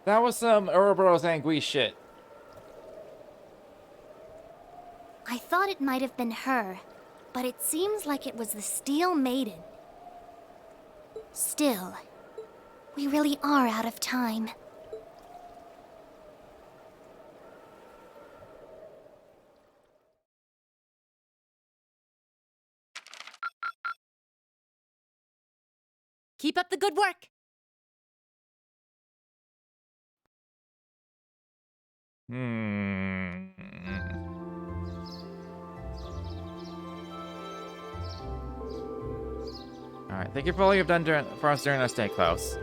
That was some Ouroboros angry shit. I thought it might have been her, but it seems like it was the Steel Maiden. Still, we really are out of time. Keep up the good work. Alright, thank you for all you've done for us during our stay close.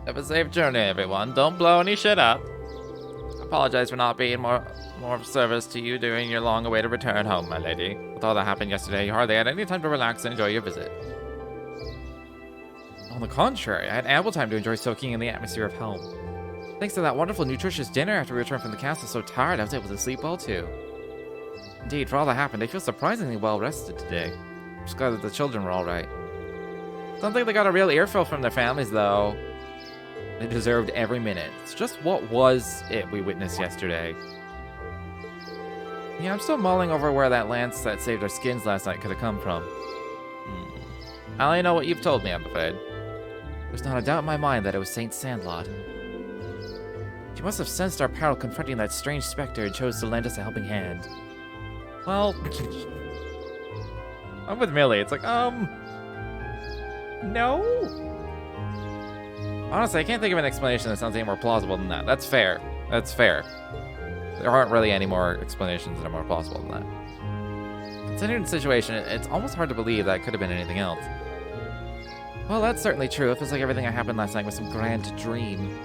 Have a safe journey, everyone. Don't blow any shit up. I apologize for not being more of service to you during your long-awaited return home, my lady. With all that happened yesterday, you hardly had any time to relax and enjoy your visit. On the contrary, I had ample time to enjoy soaking in the atmosphere of home. Thanks to that wonderful, nutritious dinner after we returned from the castle, so tired I was able to sleep well too. Indeed, for all that happened, I feel surprisingly well rested today. I'm just glad that the children were alright. Don't think they got a real earful from their families, though. They deserved every minute. It's just what was it we witnessed yesterday. Yeah, I'm still mulling over where that lance that saved our skins last night could have come from. I only know what you've told me, I'm afraid. There's not a doubt in my mind that it was Saint Sandlot. She must have sensed our peril confronting that strange specter and chose to lend us a helping hand. Well, I'm with Millie. It's like, no? Honestly, I can't think of an explanation that sounds any more plausible than that. That's fair. That's fair. There aren't really any more explanations that are more plausible than that. Considering the situation, it's almost hard to believe that it could have been anything else. Well, that's certainly true. It feels like everything that happened last night was some grand dream.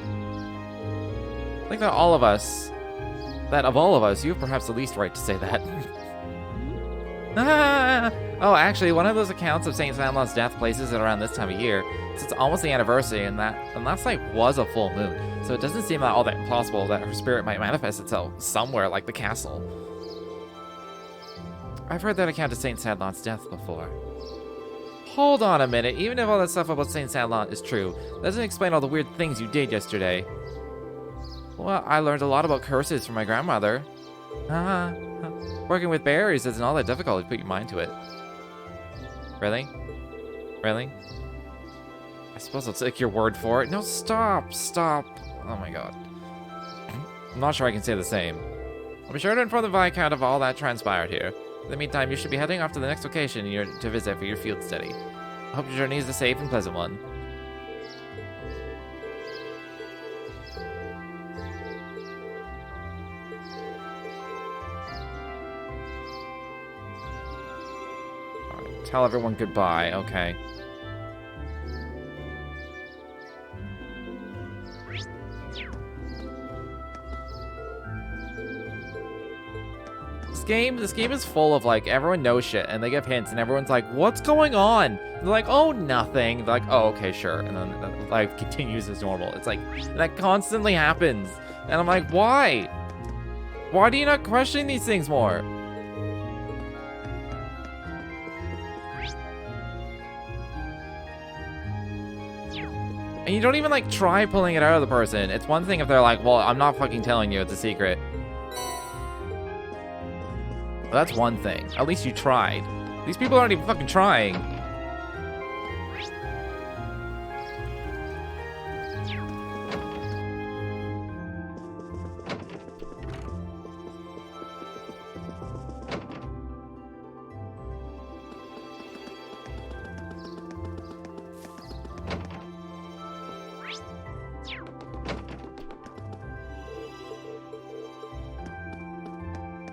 I think that of all of us, you have perhaps the least right to say that. Oh, actually, one of those accounts of Saint Sandlot's death places it around this time of year. So it's almost the anniversary, and last night was a full moon. So it doesn't seem all that impossible that her spirit might manifest itself somewhere like the castle. I've heard that account of Saint Sandlot's death before. Hold on a minute. Even if all that stuff about Saint Sandlot is true, that doesn't explain all the weird things you did yesterday. Well, I learned a lot about curses from my grandmother. Working with berries isn't all that difficult to put your mind to it. Really? Really? I suppose I'll take your word for it. No, stop. Oh my god. I'm not sure I can say the same. I'll be sure to inform the Viscount of all that transpired here. In the meantime, you should be heading off to the next location to visit for your field study. I hope your journey is a safe and pleasant one. Alright, tell everyone goodbye, okay. This game is full of, like, everyone knows shit, and they give hints, and everyone's like, what's going on? They're like, oh, nothing. They're like, oh, okay, sure. And then life continues as normal. It's like, that constantly happens. And I'm like, why? Why do you not question these things more? And you don't even, like, try pulling it out of the person. It's one thing if they're like, well, I'm not fucking telling you, it's a secret. Well, that's one thing. At least you tried. These people aren't even fucking trying.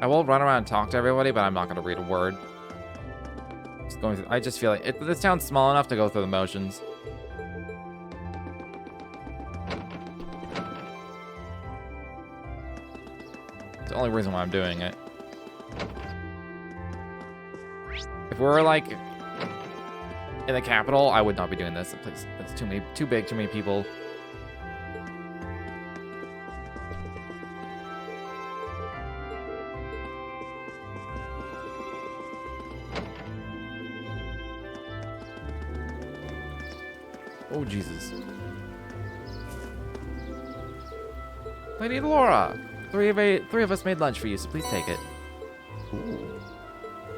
I will run around and talk to everybody, but I'm not going to read a word. Just going through, I just feel like this town's small enough to go through the motions. It's the only reason why I'm doing it. If we're like in the capital, I would not be doing this. The place that's too big, too many people. Oh, Jesus. Lady Laura! Three of us made lunch for you, so please take it. Ooh.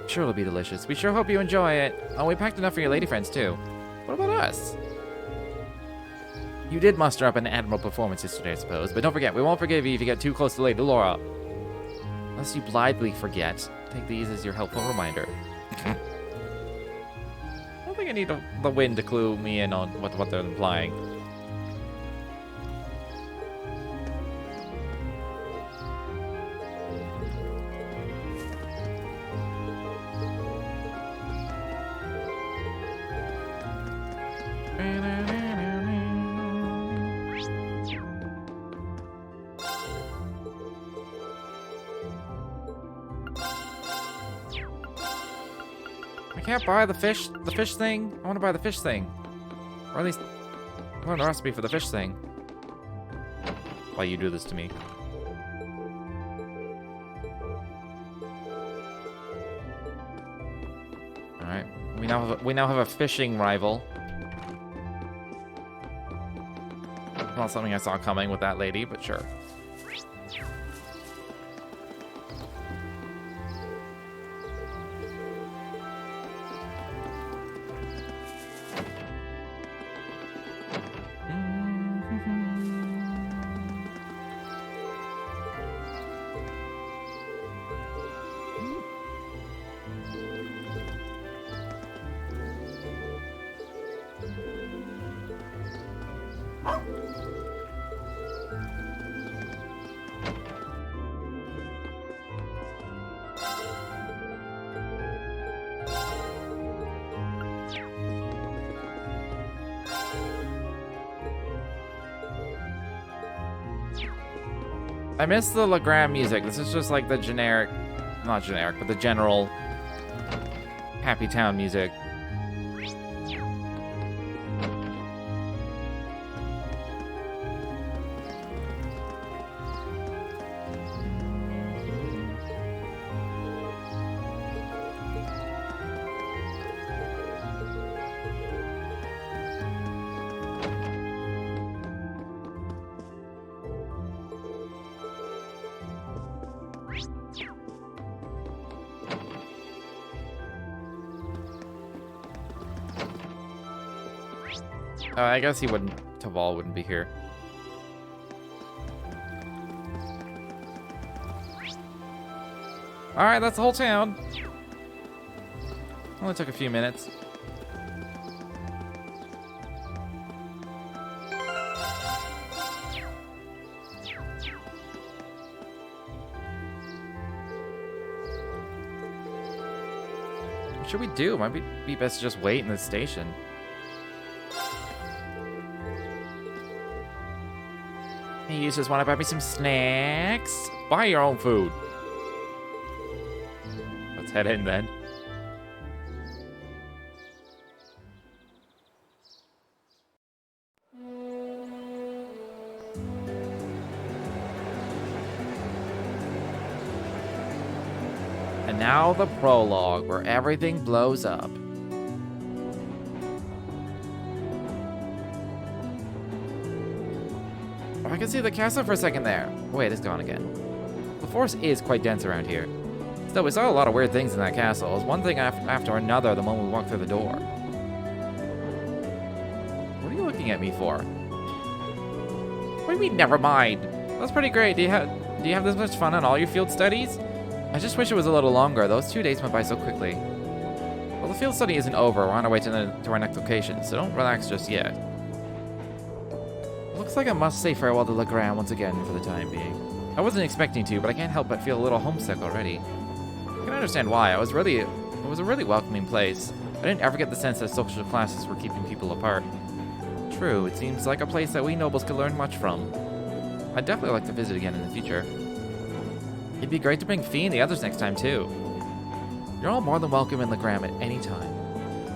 Sure it'll be delicious. We sure hope you enjoy it. Oh, we packed enough for your lady friends, too. What about us? You did muster up an admirable performance yesterday, I suppose, but don't forget, we won't forgive you if you get too close to Lady Laura. Unless you blithely forget, take these as your helpful reminder. I don't think I need the wind to clue me in on what they're implying. I can't buy the fish thing. I want to buy the fish thing. Or at least learn the recipe for the fish thing. Why you do this to me? All right, we now have a fishing rival. Not something I saw coming with that lady, but sure. I miss the Legrand music. This is just like the generic, not generic, but the general Happy Town music. I guess he wouldn't, Taval wouldn't be here. Alright, that's the whole town. Only took a few minutes. What should we do? Might be best to just wait in the station. Hey, you just want to buy me some snacks? Buy your own food. Let's head in then. And now the prologue, where everything blows up. Oh, I can see the castle for a second there. Wait, it's gone again. The forest is quite dense around here. Still, we saw a lot of weird things in that castle. It was one thing after another the moment we walked through the door. What are you looking at me for? What do you mean, never mind? That's pretty great. Do you have this much fun on all your field studies? I just wish it was a little longer. Those 2 days went by so quickly. Well, the field study isn't over. We're on our way to our next location, so don't relax just yet. Looks like I must say farewell to Legrand once again for the time being. I wasn't expecting to, but I can't help but feel a little homesick already. I can understand why. It was a really welcoming place. I didn't ever get the sense that social classes were keeping people apart. True, it seems like a place that we nobles could learn much from. I'd definitely like to visit again in the future. It'd be great to bring Fee and the others next time, too. You're all more than welcome in Legram at any time.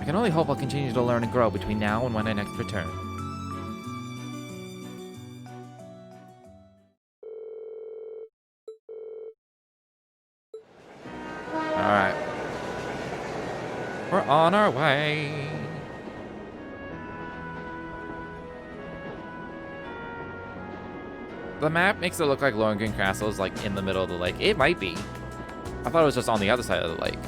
I can only hope I'll continue to learn and grow between now and when I next return. Alright. We're on our way. The map makes it look like Lohengrin Castle is like in the middle of the lake. It might be. I thought it was just on the other side of the lake.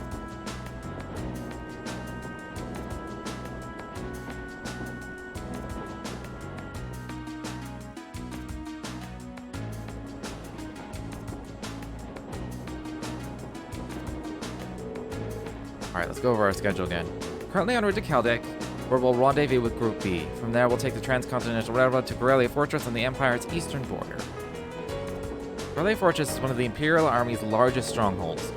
Alright, let's go over our schedule again. Currently en route to Kaldek, where we'll rendezvous with Group B. From there, we'll take the transcontinental railroad to Karelia Fortress on the Empire's eastern border. Karelia Fortress is one of the Imperial Army's largest strongholds.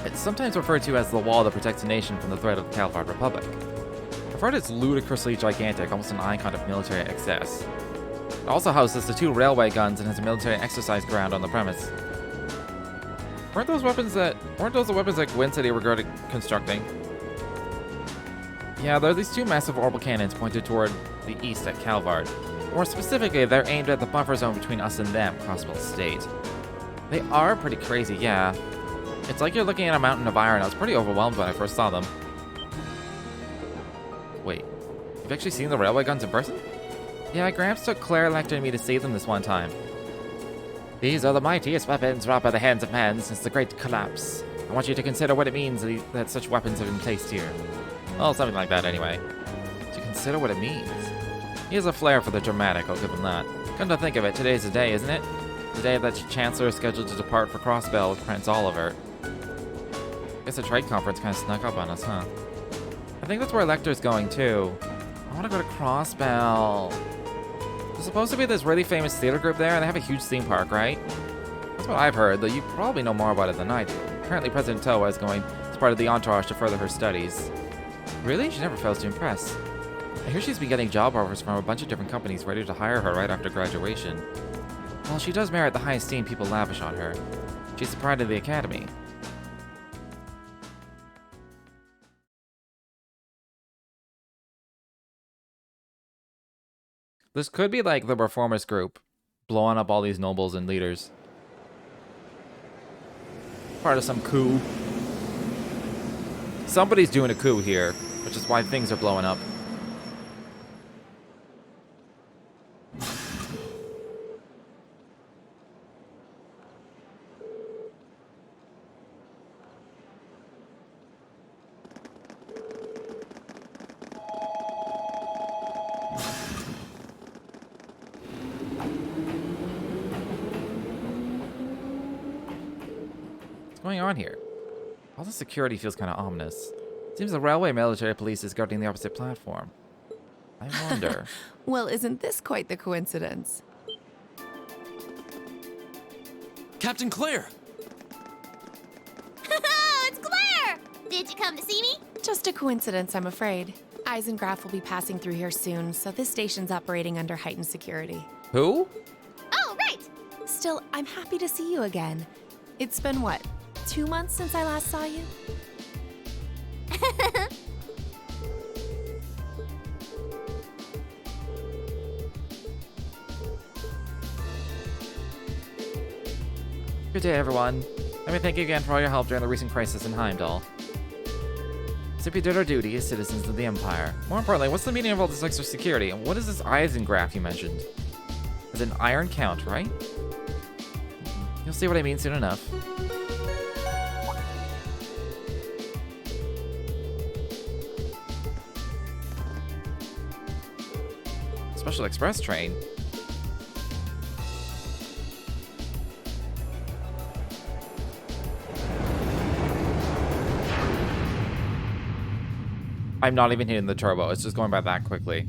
It's sometimes referred to as the wall that protects a nation from the threat of the Calvard Republic. I've heard it's ludicrously gigantic, almost an icon of military excess. It also houses the 2 railway guns and has a military exercise ground on the premise. Weren't those the weapons that Gwyn said he regretted constructing? Yeah, there are these 2 massive orbital cannons pointed toward the east at Calvard. More specifically, they're aimed at the buffer zone between us and them, Crossbell State. They are pretty crazy, yeah. It's like you're looking at a mountain of iron. I was pretty overwhelmed when I first saw them. Wait, you've actually seen the railway guns in person? Yeah, Gramps took Claire, Lecter, and me to see them this one time. These are the mightiest weapons wrought by the hands of man since the Great Collapse. I want you to consider what it means that such weapons have been placed here. Well, something like that anyway. To consider what it means. He has a flair for the dramatic, I'll give him that. Come to think of it, today's the day, isn't it? The day that Chancellor is scheduled to depart for Crossbell with Prince Oliver. Guess the trade conference kind of snuck up on us, huh? I think that's where Lecter's going, too. I want to go to Crossbell. There's supposed to be this really famous theater group there, and they have a huge theme park, right? That's what I've heard, though you probably know more about it than I do. Apparently President Toa is going as part of the entourage to further her studies. Really? She never fails to impress. I hear she's been getting job offers from a bunch of different companies ready to hire her right after graduation. Well, she does merit the high esteem people lavish on her. She's the pride of the academy. This could be like the reformist group, blowing up all these nobles and leaders. Part of some coup. Somebody's doing a coup here, which is why things are blowing up. What's going on here? All the security feels kind of ominous. Seems the railway military police is guarding the opposite platform. I wonder. Well, isn't this quite the coincidence? Captain Claire! It's Claire! Did you come to see me? Just a coincidence, I'm afraid. Eisengraf will be passing through here soon, so this station's operating under heightened security. Who? Oh, right! Still, I'm happy to see you again. It's been, what, 2 months since I last saw you? Good day, everyone. Let me thank you again for all your help during the recent crisis in Heimdall. Simply did our duty as citizens of the Empire. More importantly, what's the meaning of all this extra security? And what is this Eisengraf you mentioned? As an Iron Count, right? You'll see what I mean soon enough. Special express train? I'm not even hitting the turbo. It's just going by that quickly.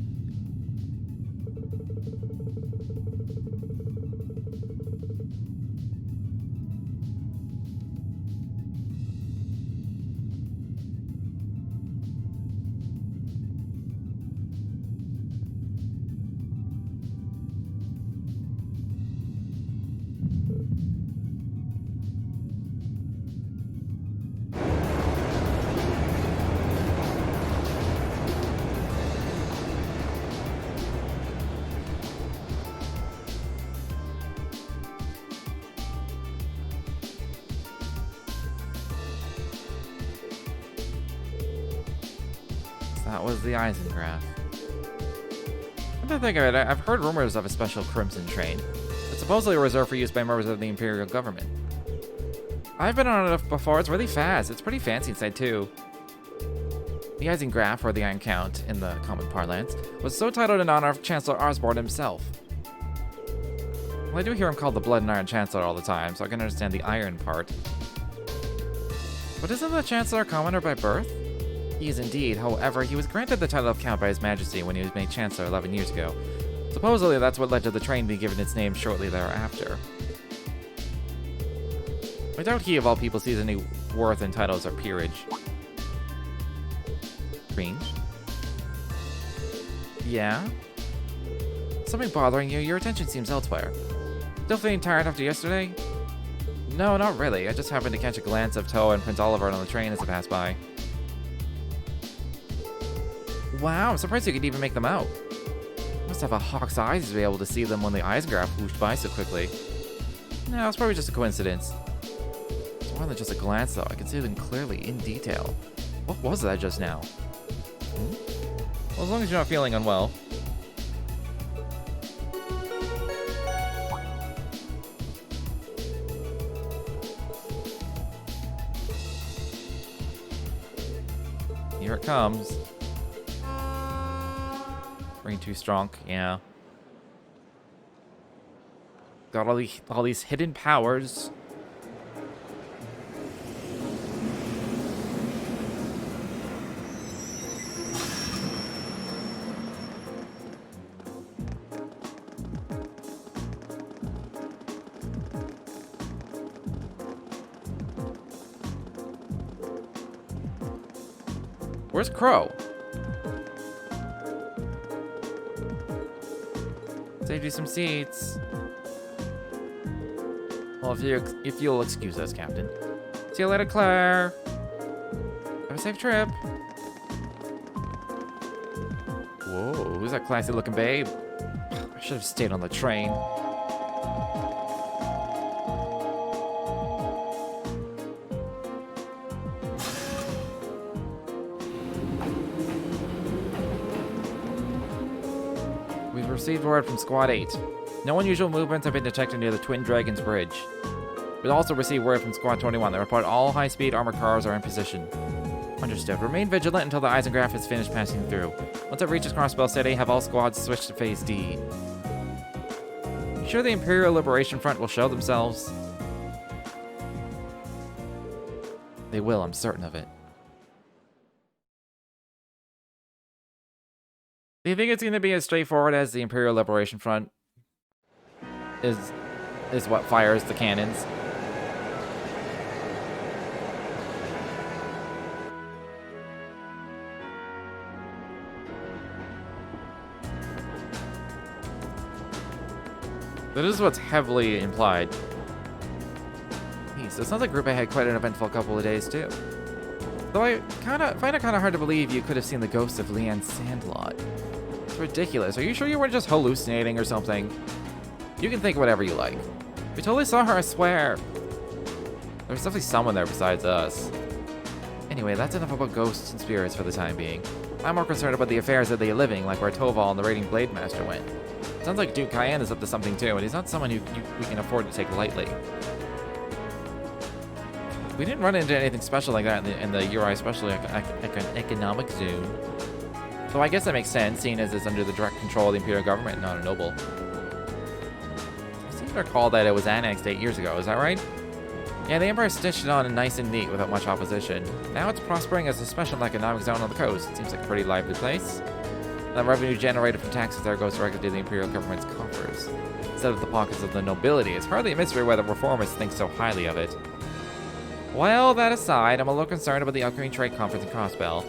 That was the Eisengraf. Come to think of it, I've heard rumors of a special Crimson train. supposedly reserved for use by members of the Imperial government. I've been on it before. It's really fast. It's pretty fancy inside, too. The Eisengraph, or the Iron Count in the common parlance, was so titled in honor of Chancellor Arsborn himself. Well, I do hear him called the Blood and Iron Chancellor all the time, so I can understand the iron part. But isn't the Chancellor a commoner by birth? He is indeed. However, he was granted the title of Count by His Majesty when he was made Chancellor 11 years ago. Supposedly, that's what led to the train being given its name shortly thereafter. I doubt he, of all people, sees any worth in titles or peerage. Green? Yeah? Something bothering you? Your attention seems elsewhere. Still feeling tired after yesterday? No, not really. I just happened to catch a glance of Toa and Prince Oliver on the train as I passed by. Wow, I'm surprised you could even make them out. Must have a hawk's eyes to be able to see them when the Eisengraph whooshed by so quickly. No, it's probably just a coincidence. It's more than just a glance, though. I can see them clearly, in detail. What was that just now? Well, as long as you're not feeling unwell. Here it comes. Ring too strong, yeah. Got all these hidden powers. Where's Crow? Saved you some seats. Well, if you'll excuse us, Captain. See you later, Claire. Have a safe trip. Whoa, who's that classy looking babe? I should have stayed on the train. We've received word from Squad 8. No unusual movements have been detected near the Twin Dragons Bridge. We've also received word from Squad 21 that report all high-speed armored cars are in position. Understood. Remain vigilant until the Eisengraph is finished passing through. Once it reaches Crossbell City, have all squads switch to Phase D. You sure the Imperial Liberation Front will show themselves? They will, I'm certain of it. Do you think it's going to be as straightforward as the Imperial Liberation Front is what fires the cannons? That is what's heavily implied. So it sounds like Group A had quite an eventful couple of days, too. Though I find it kind of hard to believe you could have seen the ghost of Leanne Sandlot. It's ridiculous. Are you sure you weren't just hallucinating or something? You can think whatever you like. We totally saw her, I swear. There's definitely someone there besides us. Anyway, that's enough about ghosts and spirits for the time being. I'm more concerned about the affairs of the living, like where Toval and the Raiding Blade Master went. Sounds like Duke Cayenne is up to something too, and he's not someone we can afford to take lightly. We didn't run into anything special like that in the Uri Special Economic Zone. Though I guess that makes sense, seeing as it's under the direct control of the Imperial government, not a noble. I seem to recall that it was annexed 8 years ago, is that right? Yeah, the Empire stitched it on nice and neat without much opposition. Now it's prospering as a special economic zone on the coast. It seems like a pretty lively place. The revenue generated from taxes there goes directly to the Imperial government's coffers, instead of the pockets of the nobility. It's hardly a mystery why the reformists think so highly of it. Well, that aside, I'm a little concerned about the upcoming trade conference in Crossbell.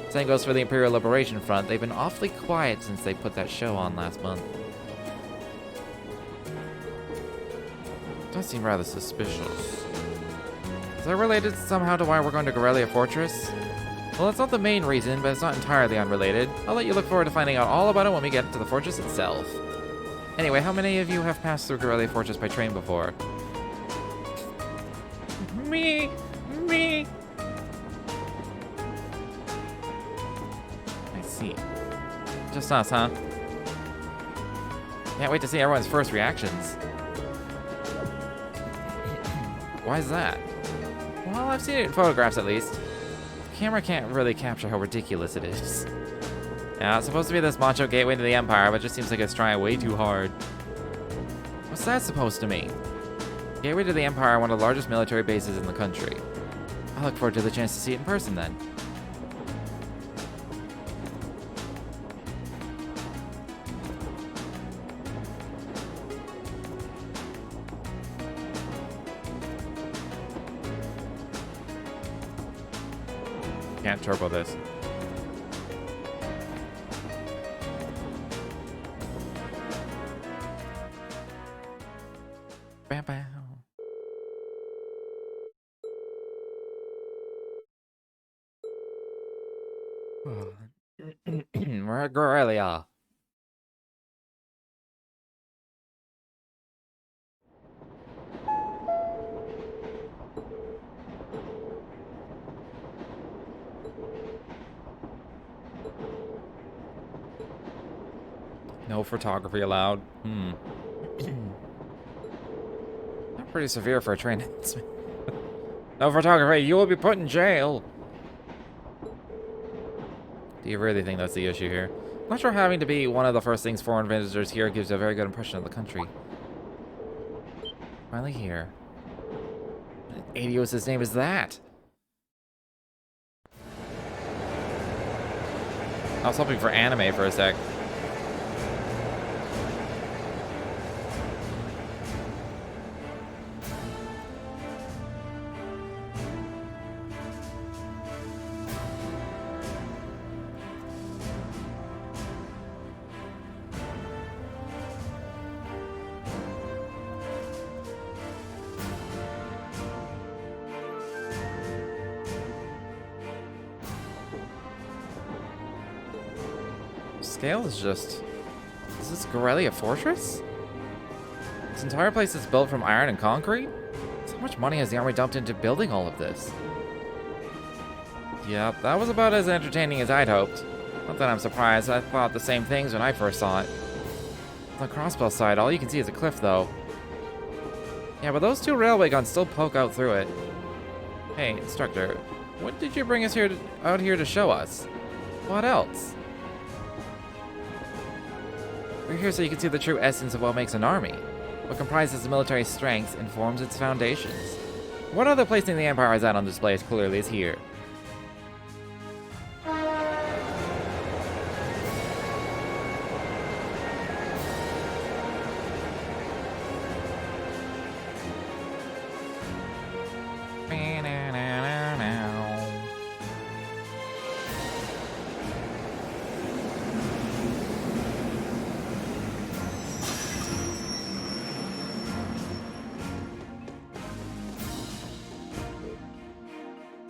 Same goes for the Imperial Liberation Front. They've been awfully quiet since they put that show on last month. It does seem rather suspicious. Is that related somehow to why we're going to Gorelia Fortress? Well, that's not the main reason, but it's not entirely unrelated. I'll let you look forward to finding out all about it when we get to the fortress itself. Anyway, how many of you have passed through Gorelia Fortress by train before? Me! I see. Just us, huh? Can't wait to see everyone's first reactions. Why is that? Well, I've seen it in photographs at least. The camera can't really capture how ridiculous it is. Yeah, it's supposed to be this macho gateway to the Empire, but it just seems like it's trying way too hard. What's that supposed to mean? Gateway to the Empire, one of the largest military bases in the country. I look forward to the chance to see it in person then. Can't turbo this. Bam, bam. We're at Gorelia. No photography allowed. Not pretty severe for a train announcement. No photography, you will be put in jail. Do you really think that's the issue here? I'm not sure having to be one of the first things foreign visitors here gives you a very good impression of the country. Finally here. What Adios' name is that? I was hoping for anime for a sec. Scale is just... Is this Gorelia Fortress? This entire place is built from iron and concrete? So much money has the army dumped into building all of this? Yep, that was about as entertaining as I'd hoped. Not that I'm surprised, I thought the same things when I first saw it. On the crossbow side, all you can see is a cliff, though. Yeah, but those two railway guns still poke out through it. Hey, instructor, what did you bring us out here to show us? What else? We're here so you can see the true essence of what makes an army. What comprises the military strength and forms its foundations. What other place in the Empire is that on display as clearly as here?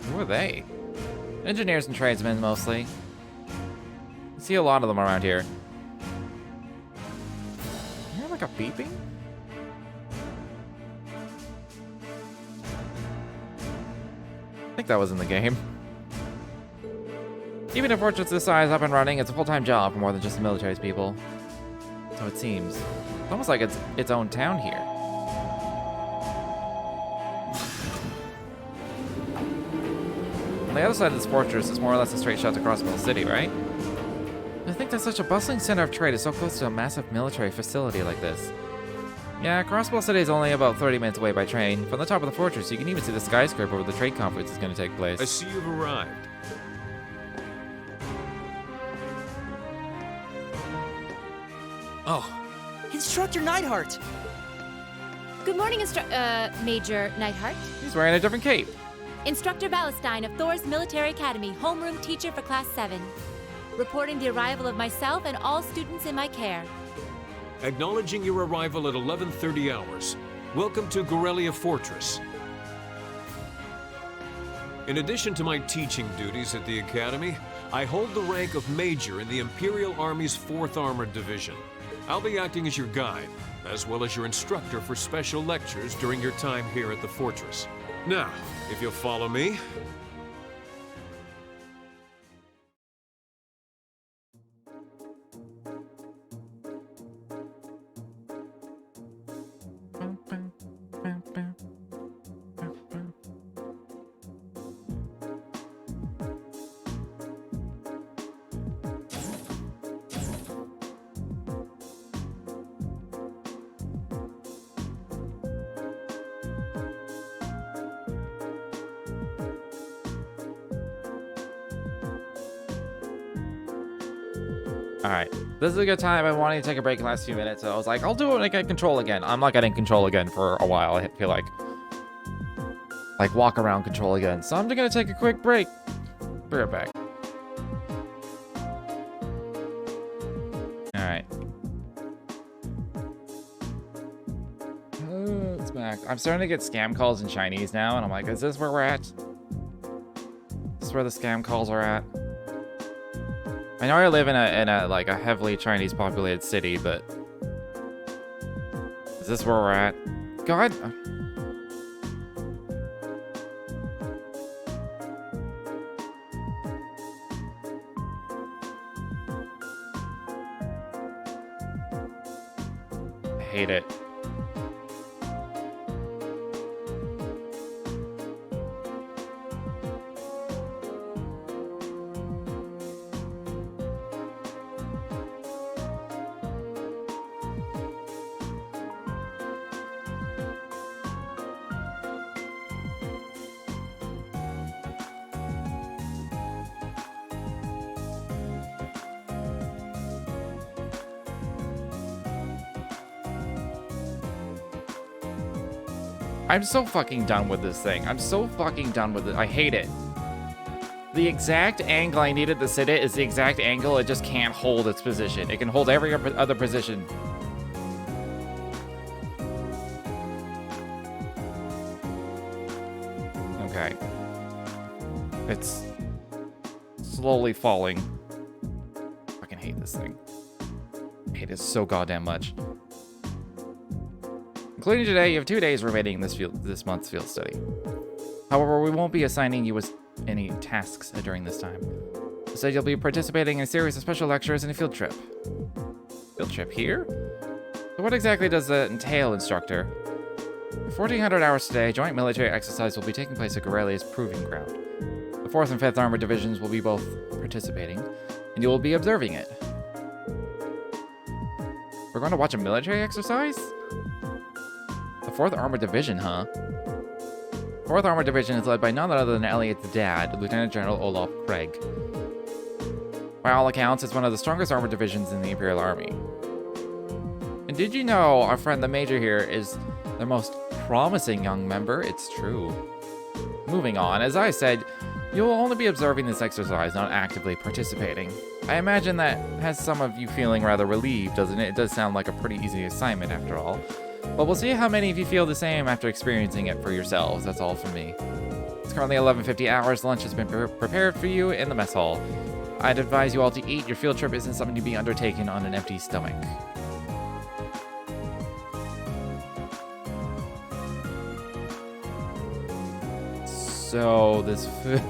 Who are they? Engineers and tradesmen, mostly. You see a lot of them around here. You hear like a beeping? I think that was in the game. Even if Fortress this size up and running, it's a full-time job for more than just the military's people. So it seems. It's almost like it's its own town here. On the other side of this fortress is more or less a straight shot to Crossbow City, right? I think that such a bustling center of trade is so close to a massive military facility like this. Yeah, Crossbow City is only about 30 minutes away by train. From the top of the fortress, you can even see the skyscraper where the trade conference is going to take place. I see you've arrived. Oh, Instructor Neidhart! Good morning, Major Neidhart. He's wearing a different cape. Instructor Ballantyne of Thor's Military Academy, homeroom teacher for Class 7. Reporting the arrival of myself and all students in my care. Acknowledging your arrival at 11:30 hours. Welcome to Gorelia Fortress. In addition to my teaching duties at the Academy, I hold the rank of Major in the Imperial Army's 4th Armored Division. I'll be acting as your guide, as well as your instructor for special lectures during your time here at the Fortress. Now, if you'll follow me. Alright. This is a good time. I wanted to take a break in the last few minutes, so I was like, I'll do it when I get control again. I'm not getting control again for a while, I feel like. Like, walk around control again. So I'm just gonna take a quick break. Be right back. Alright. It's back. I'm starting to get scam calls in Chinese now, and I'm like, is this where we're at? Is this where the scam calls are at? I know I live in a like a heavily Chinese populated city, but is this where we're at? God. I hate it. I'm so fucking done with this thing. I'm so fucking done with it. I hate it. The exact angle I needed to sit it is the exact angle it just can't hold its position. It can hold every other position. Okay. It's slowly falling. I fucking hate this thing. I hate it so goddamn much. Including today, you have 2 days remaining in this month's field study. However, we won't be assigning you any tasks during this time. Instead, you'll be participating in a series of special lectures and a field trip. Field trip here? So what exactly does that entail, instructor? For 1400 hours today, joint military exercise will be taking place at Gorelia's Proving Ground. The 4th and 5th Armored Divisions will be both participating, and you will be observing it. We're going to watch a military exercise? The 4th Armored Division, huh? 4th Armored Division is led by none other than Elliot's dad, Lieutenant General Olaf Craig. By all accounts, it's one of the strongest armored divisions in the Imperial Army. And did you know our friend the Major here is their most promising young member? It's true. Moving on, as I said, you'll only be observing this exercise, not actively participating. I imagine that has some of you feeling rather relieved, doesn't it? It does sound like a pretty easy assignment after all. But we'll see how many of you feel the same after experiencing it for yourselves. That's all from me. It's currently 11:50 hours. Lunch has been prepared for you in the mess hall. I'd advise you all to eat. Your field trip isn't something to be undertaken on an empty stomach. So, this food...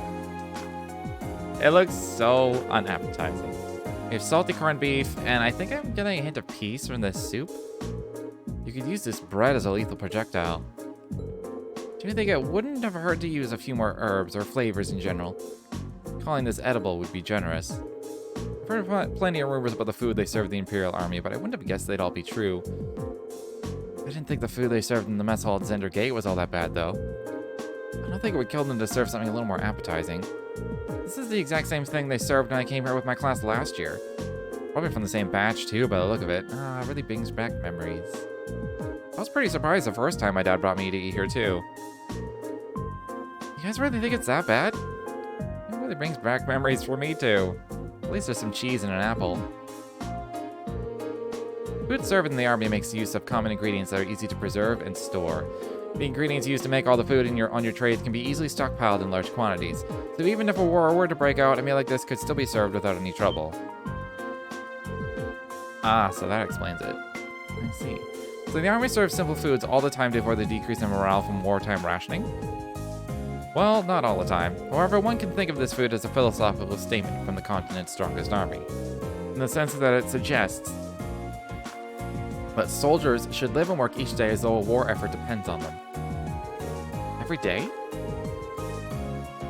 It looks so unappetizing. We have salty corned beef, and I think I'm getting a hint of peas from this soup. You could use this bread as a lethal projectile. Do you think it wouldn't have hurt to use a few more herbs or flavors in general? Calling this edible would be generous. I've heard plenty of rumors about the food they served the Imperial Army, but I wouldn't have guessed they'd all be true. I didn't think the food they served in the mess hall at Zender Gate was all that bad, though. I don't think it would kill them to serve something a little more appetizing. This is the exact same thing they served when I came here with my class last year. Probably from the same batch, too, by the look of it. It really brings back memories. I was pretty surprised the first time my dad brought me to eat here, too. You guys really think it's that bad? It really brings back memories for me, too. At least there's some cheese and an apple. Food served in the army makes use of common ingredients that are easy to preserve and store. The ingredients used to make all the food on your trays can be easily stockpiled in large quantities, so even if a war were to break out, a meal like this could still be served without any trouble. Ah, so that explains it. I see. So the army serves simple foods all the time to avoid the decrease in morale from wartime rationing? Well, not all the time. However, one can think of this food as a philosophical statement from the continent's strongest army, in the sense that it suggests that soldiers should live and work each day as though a war effort depends on them. Every day?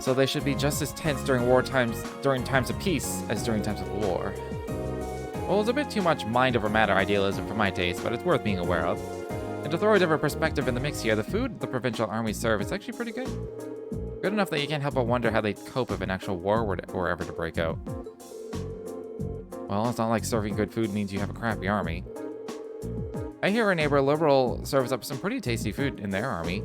So they should be just as tense during times of peace as during times of war. Well, it's a bit too much mind over matter idealism for my taste, but it's worth being aware of. And to throw a different perspective in the mix here, the food the provincial armies serve is actually pretty good. Good enough that you can't help but wonder how they'd cope if an actual war were ever to break out. Well, it's not like serving good food means you have a crappy army. I hear our neighbor Liberal serves up some pretty tasty food in their army.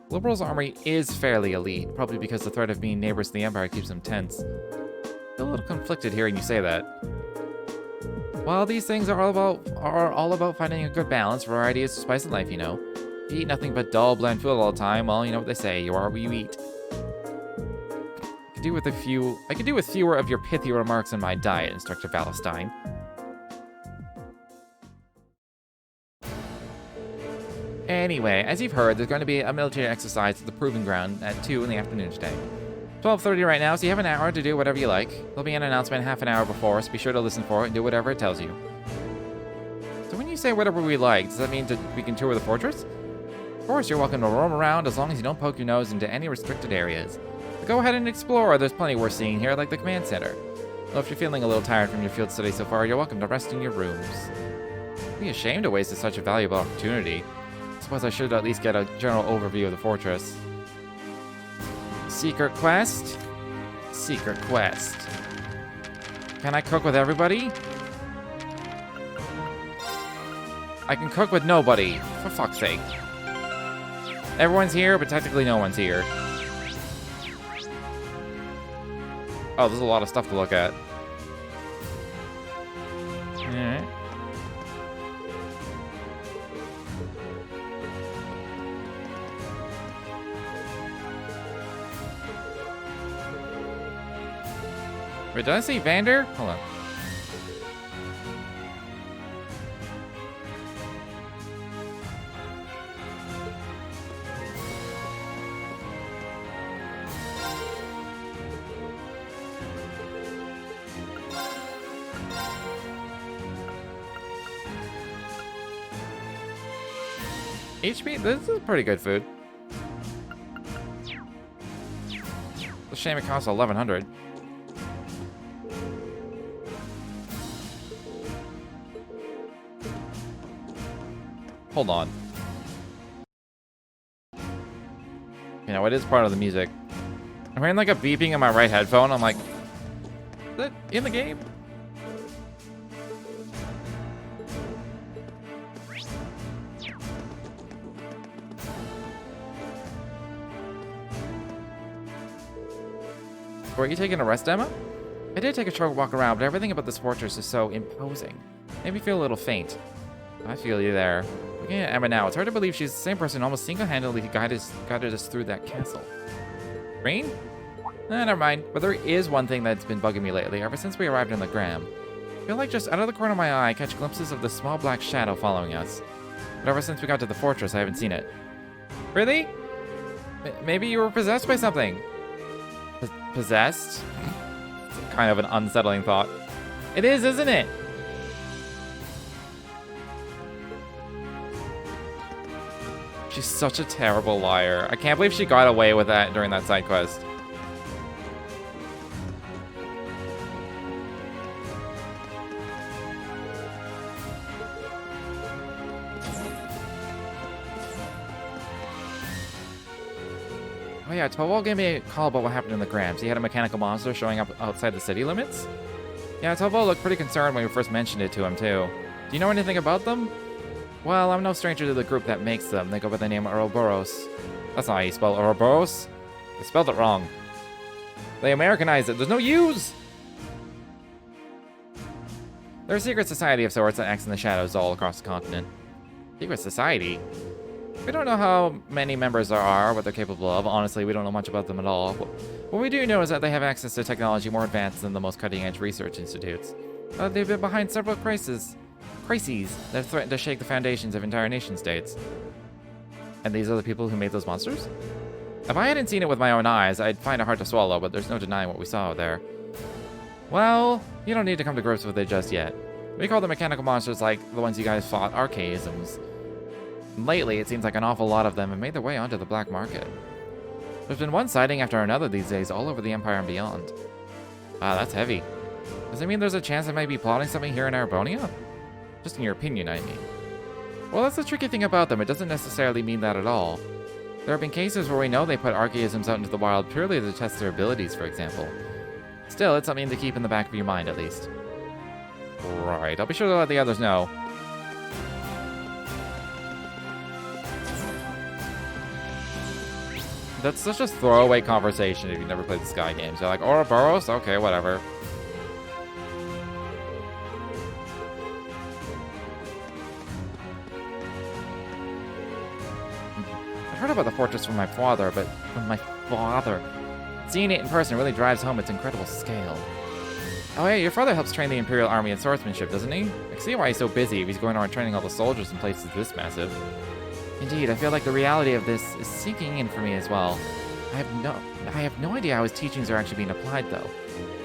Liberal's army is fairly elite, probably because the threat of being neighbors to the Empire keeps them tense. I feel a little conflicted hearing you say that. Well, these things are all about finding a good balance. Variety is the spice of life, you know. You eat nothing but dull, bland food all the time. Well, you know what they say, you are what you eat. I could do with fewer of your pithy remarks on my diet, Instructor Valestine. Anyway, as you've heard, there's going to be a military exercise at the Proving Ground at 2 in the afternoon today. 12:30 right now, so you have an hour to do whatever you like. There'll be an announcement half an hour before, so be sure to listen for it and do whatever it tells you. So when you say whatever we like, does that mean we can tour the fortress? Of course, you're welcome to roam around as long as you don't poke your nose into any restricted areas. But go ahead and explore, there's plenty worth seeing here, like the command center. Well, if you're feeling a little tired from your field study so far, you're welcome to rest in your rooms. I'd be ashamed to waste such a valuable opportunity. Suppose I should at least get a general overview of the fortress. Secret quest? Secret quest. Can I cook with everybody? I can cook with nobody, for fuck's sake. Everyone's here, but technically no one's here. Oh, there's a lot of stuff to look at. Alright. Wait, did I see Vander? Hold on. HP, this is pretty good food. It's a shame it costs 1,100. Hold on. You know, it is part of the music. I'm hearing like a beeping in my right headphone. I'm like, is that in the game? Were you taking a rest, Emma? I did take a short walk around, but everything about this fortress is so imposing. Made me feel a little faint. I feel you there. Looking at Emma now, it's hard to believe she's the same person who almost single-handedly guided us through that castle. Green? Never mind. But there is one thing that's been bugging me lately, ever since we arrived in the Gram. I feel like just out of the corner of my eye, I catch glimpses of the small black shadow following us. But ever since we got to the fortress, I haven't seen it. Really? Maybe you were possessed by something. Possessed? It's kind of an unsettling thought. It is, isn't it? She's such a terrible liar. I can't believe she got away with that during that side quest. Oh yeah, Towal gave me a call about what happened in the Grams. He had a mechanical monster showing up outside the city limits? Yeah, Towal looked pretty concerned when we first mentioned it to him too. Do you know anything about them? Well, I'm no stranger to the group that makes them. They go by the name Ouroboros. That's not how you spell Ouroboros. They spelled it wrong. They Americanized it. There's no U's! They're a secret society of sorts that acts in the shadows all across the continent. Secret society? We don't know how many members there are, what they're capable of. Honestly, we don't know much about them at all. What we do know is that they have access to technology more advanced than the most cutting-edge research institutes. They've been behind several crises that have threatened to shake the foundations of entire nation-states. And these are the people who made those monsters? If I hadn't seen it with my own eyes, I'd find it hard to swallow, but there's no denying what we saw there. Well, you don't need to come to grips with it just yet. We call the mechanical monsters like the ones you guys fought archaisms. Lately, it seems like an awful lot of them have made their way onto the black market. There's been one sighting after another these days all over the Empire and beyond. Wow, that's heavy. Does it mean there's a chance they might be plotting something here in Arabonia? Just in your opinion, I mean. Well, that's the tricky thing about them. It doesn't necessarily mean that at all. There have been cases where we know they put archaisms out into the wild purely to test their abilities, for example. Still, it's something to keep in the back of your mind, at least. Right, I'll be sure to let the others know. That's such a throwaway conversation if you've never played the Sky games. They're like, Ouroboros? Okay, whatever. I heard about the fortress from my father, but seeing it in person really drives home its incredible scale. Oh yeah, your father helps train the Imperial Army in swordsmanship, doesn't he? I can see why he's so busy if he's going around training all the soldiers in places this massive. Indeed, I feel like the reality of this is sinking in for me as well. I have no idea how his teachings are actually being applied, though.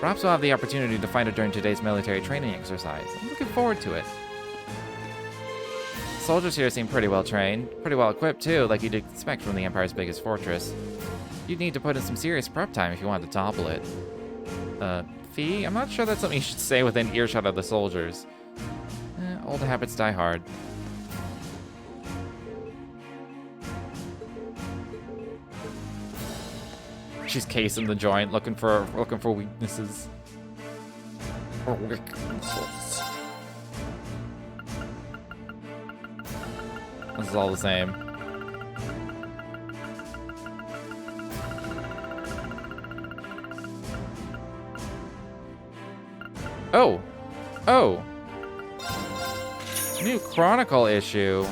Perhaps we'll have the opportunity to find it during today's military training exercise. I'm looking forward to it. Soldiers here seem pretty well trained, pretty well equipped too, like you'd expect from the Empire's biggest fortress. You'd need to put in some serious prep time if you wanted to topple it. Fee? I'm not sure that's something you should say within earshot of the soldiers. Old habits die hard. She's casing the joint, looking for weaknesses. Or weaknesses. This is all the same. Oh! Oh! New Chronicle issue.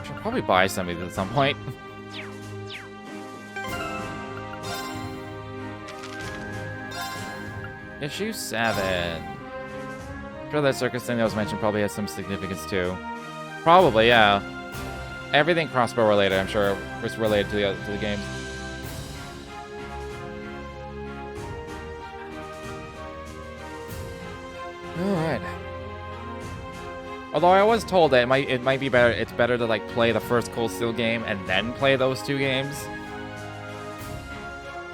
Should probably buy some of these at some point. Issue 7. I'm sure that circus thing that was mentioned probably has some significance too. Probably, yeah. Everything crossbow related, I'm sure, was related to the games. Alright. Although I was told that it might be better. It's better to like play the first Cold Steel game and then play those two games.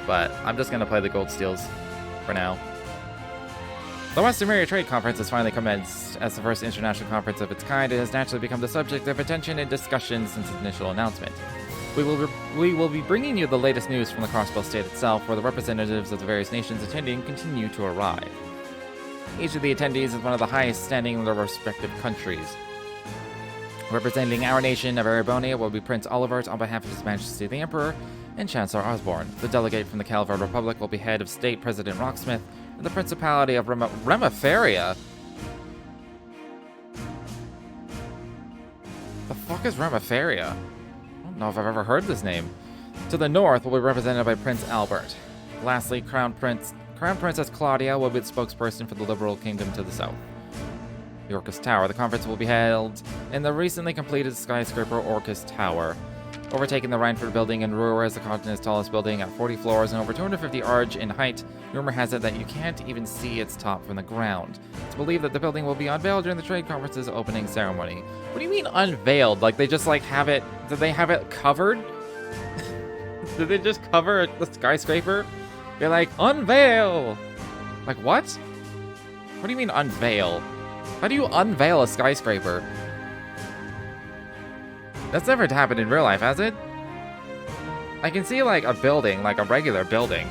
But I'm just gonna play the Gold Steels for now. The Western Area Trade Conference has finally commenced. As the first international conference of its kind, it has naturally become the subject of attention and discussion since its initial announcement. We will be bringing you the latest news from the Crossbell State itself, where the representatives of the various nations attending continue to arrive. Each of the attendees is one of the highest standing in their respective countries. Representing our nation of Erebonia will be Prince Olivert on behalf of His Majesty the Emperor and Chancellor Osborne. The delegate from the Calvar Republic will be head of state President Rocksmith, and the Principality of Remaferia? The fuck is Remaferia? I don't know if I've ever heard this name. To the north will be represented by Prince Albert. Lastly, Crown Princess Claudia will be the spokesperson for the Liberal Kingdom to the south. The Orcus Tower. The conference will be held in the recently completed skyscraper Orcus Tower. Overtaking the Rheinford building in Ruhr as the continent's tallest building at 40 floors and over 250 arch in height, rumor has it that you can't even see its top from the ground. It's believed that the building will be unveiled during the trade conference's opening ceremony. What do you mean unveiled? Like they just like have it, did they have it covered? Did they just cover the skyscraper? They're like, unveil! Like what? What do you mean unveil? How do you unveil a skyscraper? That's never happened in real life, has it? I can see like a building, like a regular building.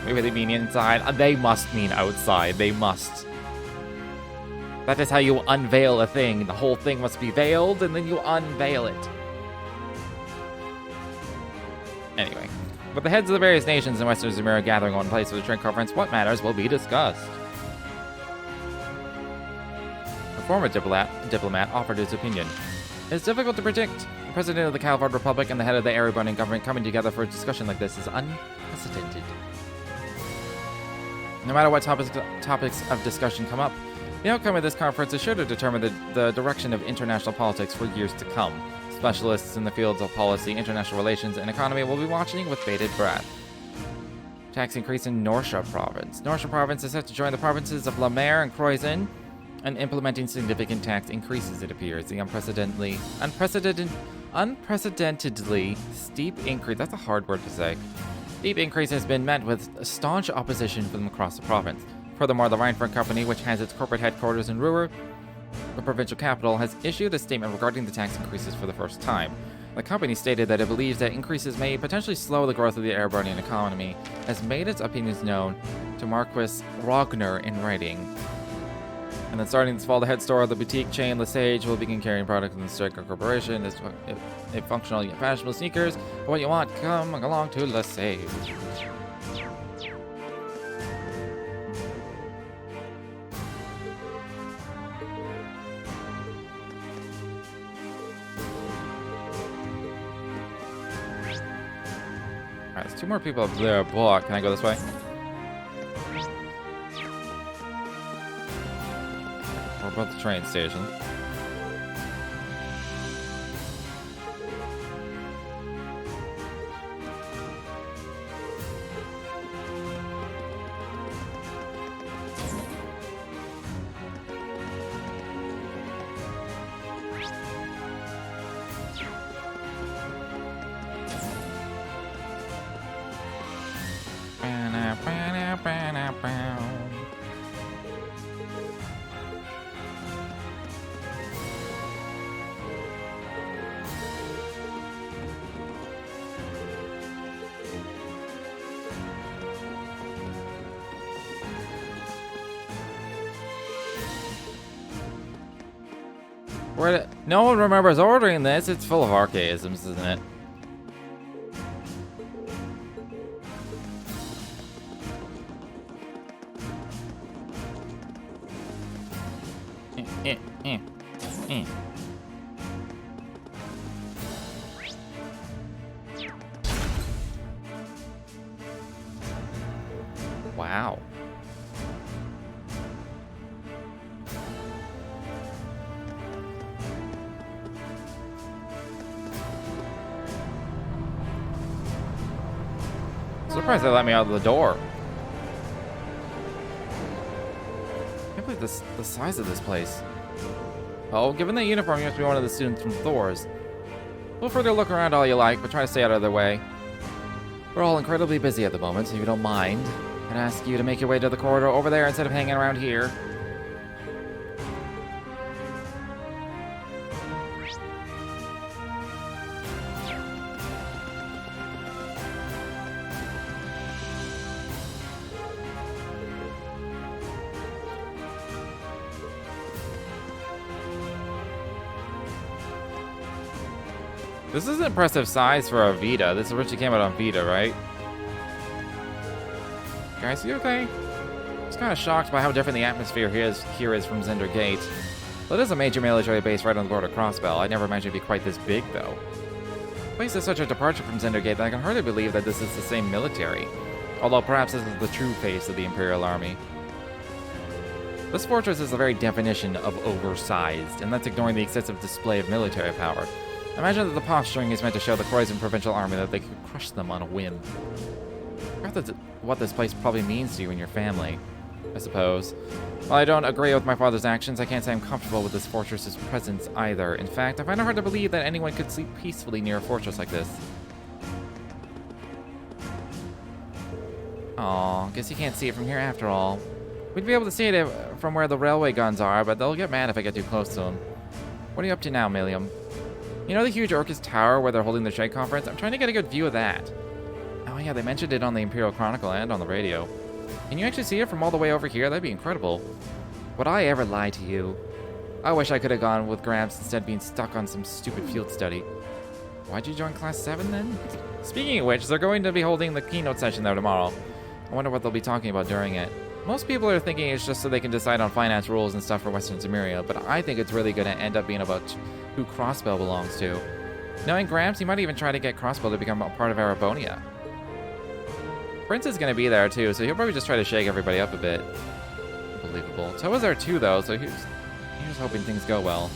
Maybe they mean inside. They must mean outside. They must. That is how you unveil a thing. The whole thing must be veiled, and then you unveil it. Anyway, with the heads of the various nations in Western Zemira gathering on place for the trade conference, what matters will be discussed. A former diplomat offered his opinion. It's difficult to predict. The president of the Calvard Republic and the head of the Erebonian government coming together for a discussion like this is unprecedented. No matter what topics of discussion come up, the outcome of this conference is sure to determine the direction of international politics for years to come. Specialists in the fields of policy, international relations, and economy will be watching with bated breath. Tax increase in Norsha Province. Norsha Province is set to join the provinces of La Mer and Croizen, and implementing significant tax increases, it appears. The unprecedentedly steep increase, that's a hard word to say. Steep increase has been met with staunch opposition from across the province. Furthermore, the Rheinford Company, which has its corporate headquarters in Ruhr, the provincial capital, has issued a statement regarding the tax increases for the first time. The company stated that it believes that increases may potentially slow the growth of the airborne economy, has made its opinions known to Marquis Rogner in writing. And then starting this fall, the head store of the boutique chain Lesage will begin carrying products in the Striker Corporation. It's a functional yet fashionable sneakers. For what you want, come along to Lesage. Alright, there's 2 more people up there. Block. Can I go this way? We're about the train station. No one remembers ordering this. It's full of archaisms, isn't it? Wow. Surprised they let me out of the door. I can't believe the size of this place. Oh, given the uniform, you must be one of the students from Thor's. Feel free to look around all you like, but try to stay out of their way. We're all incredibly busy at the moment, so if you don't mind, I'd ask you to make your way to the corridor over there instead of hanging around here. This is an impressive size for a Vita. This originally came out on Vita, right? Guys, you okay? I was kind of shocked by how different the atmosphere here is from Zender Gate. Well, it is a major military base right on the border of Crossbell. I never imagined it'd be quite this big, though. The place is such a departure from Zender Gate that I can hardly believe that this is the same military. Although perhaps this is the true face of the Imperial Army. This fortress is the very definition of oversized, and that's ignoring the excessive display of military power. Imagine that the posturing is meant to show the Croatian Provincial Army that they could crush them on a whim. That's what this place probably means to you and your family, I suppose. While I don't agree with my father's actions, I can't say I'm comfortable with this fortress's presence either. In fact, I find it hard to believe that anyone could sleep peacefully near a fortress like this. Aw, guess you can't see it from here after all. We'd be able to see it from where the railway guns are, but they'll get mad if I get too close to them. What are you up to now, Milliam? You know the huge Orcus Tower where they're holding the trade conference? I'm trying to get a good view of that. Oh yeah, they mentioned it on the Imperial Chronicle and on the radio. Can you actually see it from all the way over here? That'd be incredible. Would I ever lie to you? I wish I could have gone with Gramps instead of being stuck on some stupid field study. Why'd you join Class 7 then? Speaking of which, they're going to be holding the keynote session there tomorrow. I wonder what they'll be talking about during it. Most people are thinking it's just so they can decide on finance rules and stuff for Western Cimmeria, but I think it's really going to end up being about who Crossbell belongs to. Knowing Gramps, he might even try to get Crossbell to become a part of Arabonia. Prince is going to be there too, so he'll probably just try to shake everybody up a bit. Unbelievable. Toa's there too, though, so here's hoping things go well.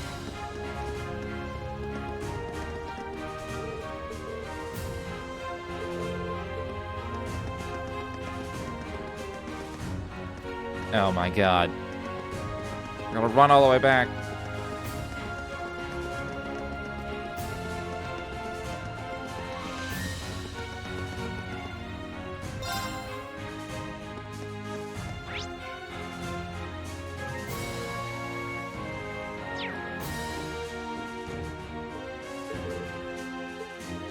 Oh my god. I'm gonna run all the way back.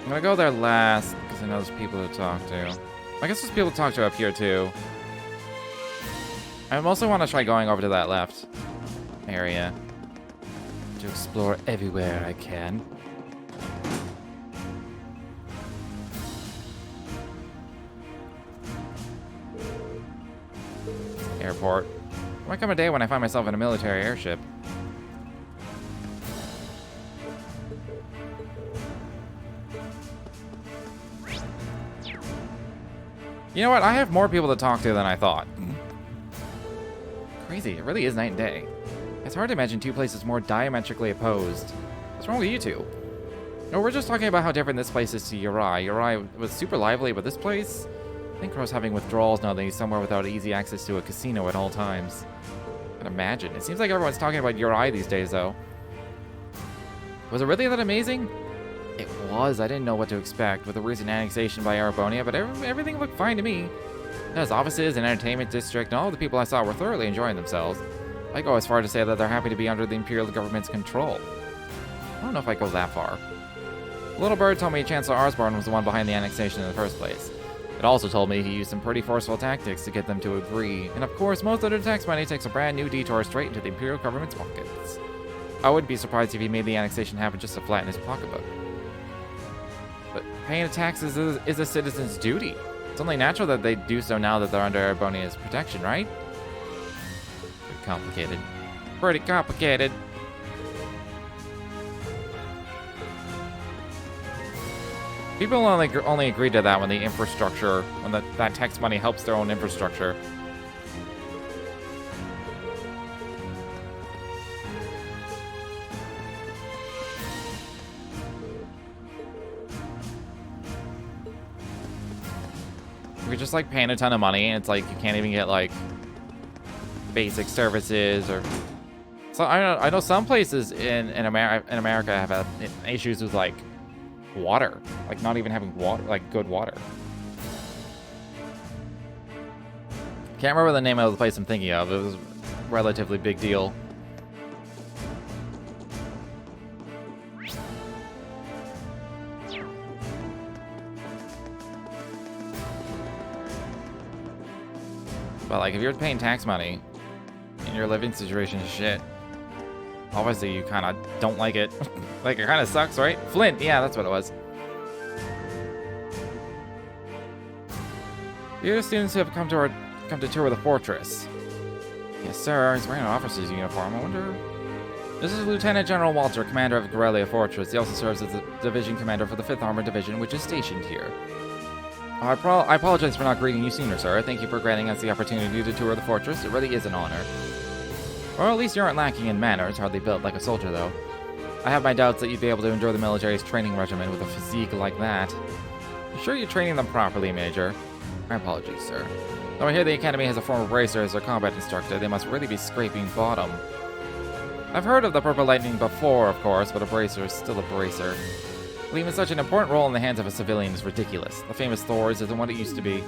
I'm gonna go there last, because I know there's people to talk to. I guess there's people to talk to up here, too. I mostly want to try going over to that left area to explore everywhere I can. Airport. There might come a day when I find myself in a military airship. You know what? I have more people to talk to than I thought. Crazy. It really is night and day. It's hard to imagine two places more diametrically opposed. What's wrong with you two? No, we're just talking about how different this place is to Uri. Uri was super lively, but this place... I think Crow's having withdrawals now that he's somewhere without easy access to a casino at all times. I can imagine. It seems like everyone's talking about Uri these days, though. Was it really that amazing? It was. I didn't know what to expect with the recent annexation by Arabonia, but everything looked fine to me. It has offices, an entertainment district, and all the people I saw were thoroughly enjoying themselves. I go as far to say that they're happy to be under the Imperial government's control. I don't know if I go that far. The little bird told me Chancellor Arsborn was the one behind the annexation in the first place. It also told me he used some pretty forceful tactics to get them to agree, and of course most of their tax money takes a brand new detour straight into the Imperial government's pockets. I wouldn't be surprised if he made the annexation happen just to flatten his pocketbook. But paying taxes is a citizen's duty. It's only natural that they do so now that they're under Arbonia's protection, right? Pretty complicated. Pretty complicated. People only agree to that when the infrastructure, when that tax money helps their own infrastructure. If you're just like paying a ton of money and it's like you can't even get like basic services or so I know some places in America have had issues with like water, like not even having water, like good water. Can't remember the name of the place I'm thinking of. It was a relatively big deal. But like if you're paying tax money and your living situation is shit, obviously you kind of don't like it. Like it kind of sucks, right? Flint, yeah, that's what it was. Dear students who have come to tour the fortress. Yes, sir. He's wearing an officer's uniform. I wonder. This is Lieutenant General Walter, commander of Corellia Fortress. He also serves as the division commander for the 5th Armored Division, which is stationed here. I apologize for not greeting you sooner, sir. Thank you for granting us the opportunity to tour the fortress. It really is an honor. Or at least you aren't lacking in manners. Hardly built like a soldier, though. I have my doubts that you'd be able to endure the military's training regimen with a physique like that. I'm sure you're training them properly, Major. My apologies, sir. Though I hear the Academy has a former bracer as their combat instructor, they must really be scraping bottom. I've heard of the Purple Lightning before, of course, but a bracer is still a bracer. Leaving such an important role in the hands of a civilian is ridiculous. The famous Thors isn't what it used to be.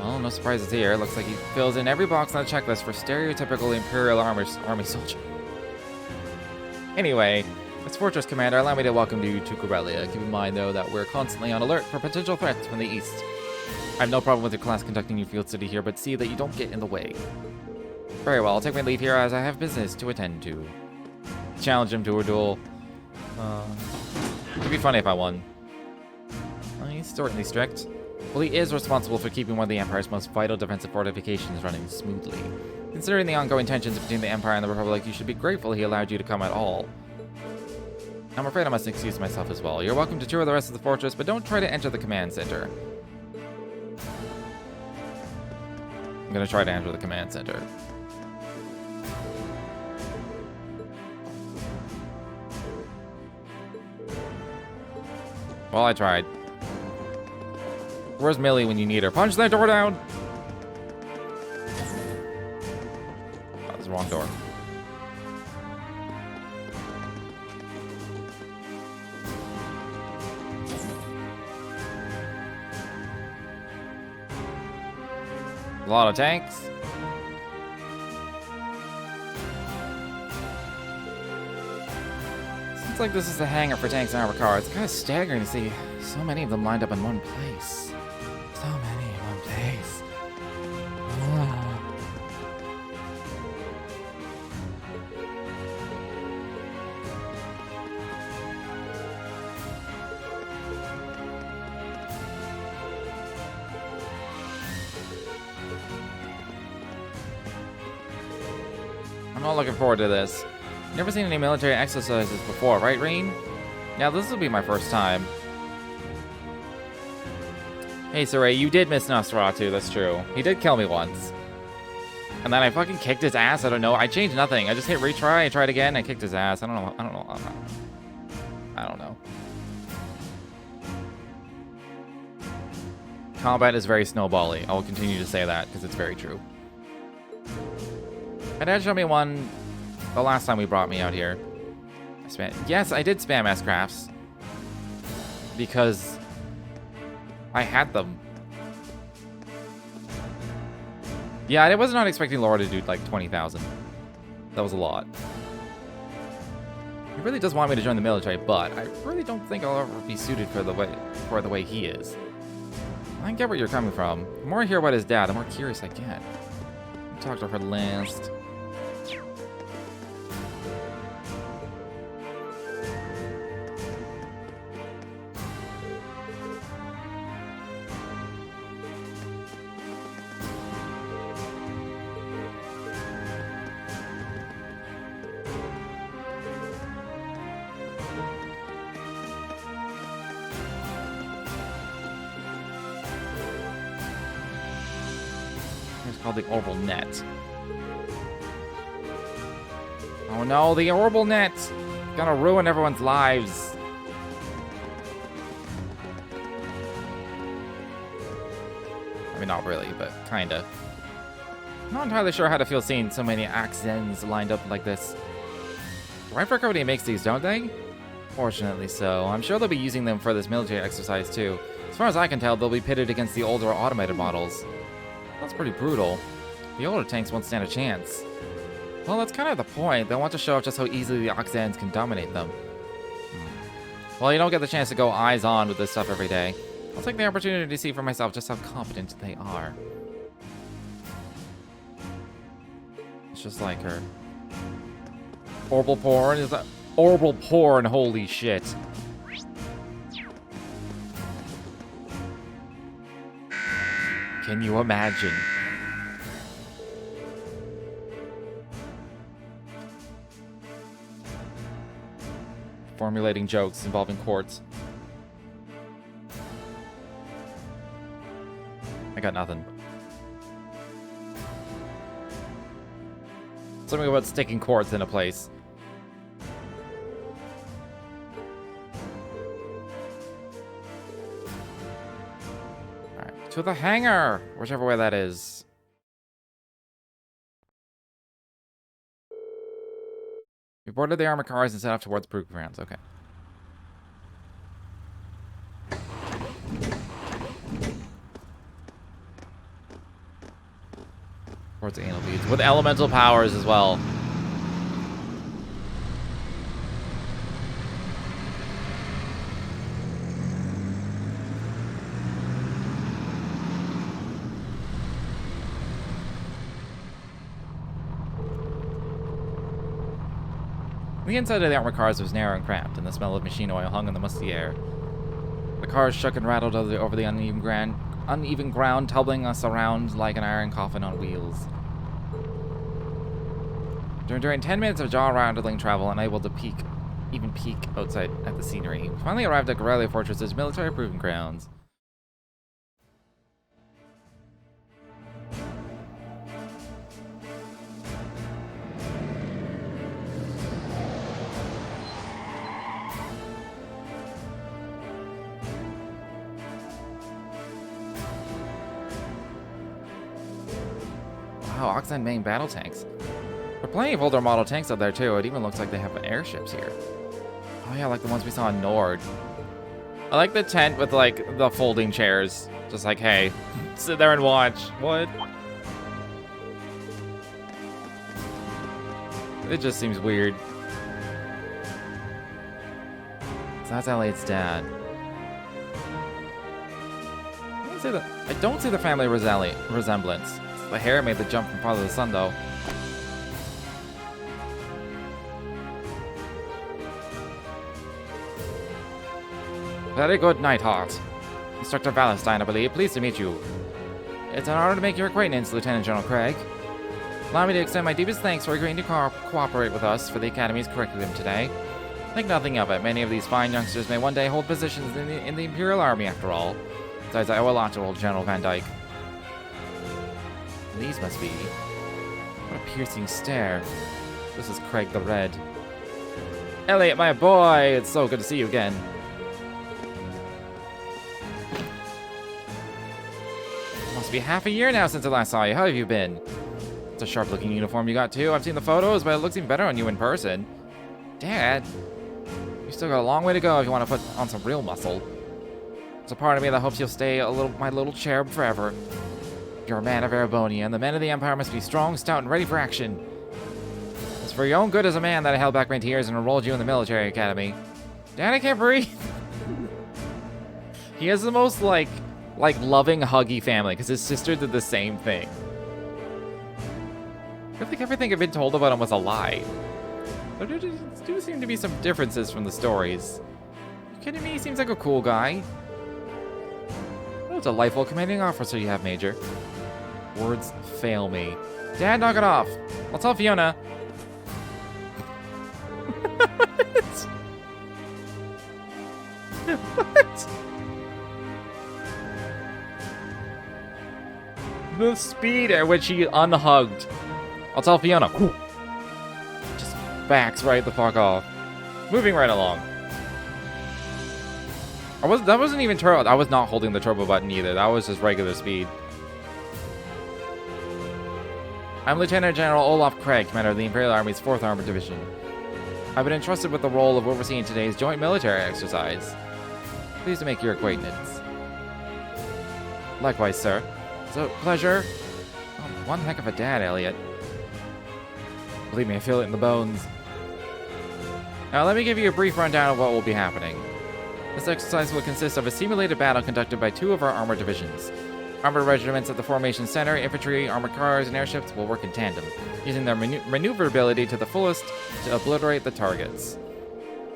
Well, no surprises here. Looks like he fills in every box on the checklist for stereotypical Imperial Army soldier. Anyway, as Fortress Commander, allow me to welcome you to Corellia. Keep in mind, though, that we're constantly on alert for potential threats from the east. I have no problem with your class conducting your field study here, but see that you don't get in the way. Very well, I'll take my leave here as I have business to attend to. Challenge him to a duel. It'd be funny if I won. Well, he's certainly strict. Well, he is responsible for keeping one of the Empire's most vital defensive fortifications running smoothly. Considering the ongoing tensions between the Empire and the Republic, you should be grateful he allowed you to come at all. I'm afraid I must excuse myself as well. You're welcome to tour the rest of the fortress, but don't try to enter the command center. I'm gonna try to enter the command center. Well, I tried. Where's Millie when you need her? Punch that door down! That was the wrong door. A lot of tanks. Looks like this is the hangar for tanks and armored cars. It's kind of staggering to see so many of them lined up in one place. So many in one place. Oh. I'm not looking forward to this. Never seen any military exercises before, right, Reen? Yeah, this will be my first time. Hey, Saray, you did miss Nosferatu, that's true. He did kill me once. And then I fucking kicked his ass, I don't know. I changed nothing. I just hit retry, I tried again, I kicked his ass. I don't know. Combat is very snowbally. I will continue to say that, because it's very true. My dad showed me one the last time we brought me out here. Yes, I did spam S-Crafts. Because I had them. Yeah, I was not expecting Laura to do like 20,000. That was a lot. He really does want me to join the military, but I really don't think I'll ever be suited for the way he is. I get where you're coming from. The more I hear about his dad, the more curious I get. Talk to her last. It's called the Orbital Net. Oh no, the Orbital Net! It's gonna ruin everyone's lives. I mean, not really, but kinda. Not entirely sure how to feel seeing so many accents lined up like this. The Rifle Company makes these, don't they? Fortunately so. I'm sure they'll be using them for this military exercise too. As far as I can tell, they'll be pitted against the older automated models. That's pretty brutal. The older tanks won't stand a chance. Well, that's kind of the point. They want to show off just how easily the Oxans can dominate them. Well, you don't get the chance to go eyes on with this stuff every day. I'll take the opportunity to see for myself just how competent they are. It's just like her. Orbital porn? Is that orbital porn? Holy shit. Can you imagine? Formulating jokes involving quartz. I got nothing. Something about sticking quartz in a place. Alright, to the hangar! Whichever way that is. We boarded the armored cars and set off towards proving grounds. Okay. Towards the anal beads. With elemental powers as well. The inside of the armored cars was narrow and cramped, and the smell of machine oil hung in the musty air. The cars shook and rattled over the uneven ground, tumbling us around like an iron coffin on wheels. During 10 minutes of jaw-rattling travel, unable to peek outside at the scenery, we finally arrived at Guerrilla Fortress's military proving grounds. Wow, Oxide main battle tanks. There are plenty of older model tanks out there too. It even looks like they have airships here. Oh yeah, like the ones we saw in Nord. I like the tent with like the folding chairs. Just like, hey, sit there and watch. What? It just seems weird. So that's Elliot's dad. I don't see the family resemblance. It's the hair made the jump from Father to Son, though. Very good night, Hart. Instructor Valentine, I believe. Pleased to meet you. It's an honor to make your acquaintance, Lieutenant General Craig. Allow me to extend my deepest thanks for agreeing to cooperate with us for the Academy's curriculum today. Think nothing of it. Many of these fine youngsters may one day hold positions in the Imperial Army, after all. Besides, I owe a lot to old General Van Dyke. These must be... What a piercing stare. This is Craig the Red. Elliot, my boy! It's so good to see you again. Must be half a year now since I last saw you. How have you been? It's a sharp-looking uniform you got, too. I've seen the photos, but it looks even better on you in person. Dad, you still got a long way to go if you want to put on some real muscle. There's a part of me that hopes you'll stay my little cherub forever. You're a man of Erebonia, and the men of the Empire must be strong, stout, and ready for action. It's for your own good as a man that I held back my tears and enrolled you in the military academy. Dad, I can't breathe. He has the most, like loving, huggy family, because his sister did the same thing. I think everything I've been told about him was a lie. There do seem to be some differences from the stories. You kidding me? He seems like a cool guy. What a delightful commanding officer you have, Major. Words fail me. Dad, knock it off. I'll tell Fiona. What? The speed at which he unhugged. I'll tell Fiona. Just backs right the fuck off. Moving right along. That wasn't even turbo. I was not holding the turbo button either. That was just regular speed. I'm Lieutenant General Olaf Craig, commander of the Imperial Army's 4th Armored Division. I've been entrusted with the role of overseeing today's joint military exercise. Pleased to make your acquaintance. Likewise, sir. It's a pleasure. Oh, one heck of a dad, Elliot. Believe me, I feel it in the bones. Now, let me give you a brief rundown of what will be happening. This exercise will consist of a simulated battle conducted by 2 of our armored divisions. Armored regiments at the formation center, infantry, armored cars, and airships will work in tandem, using their maneuverability to the fullest to obliterate the targets.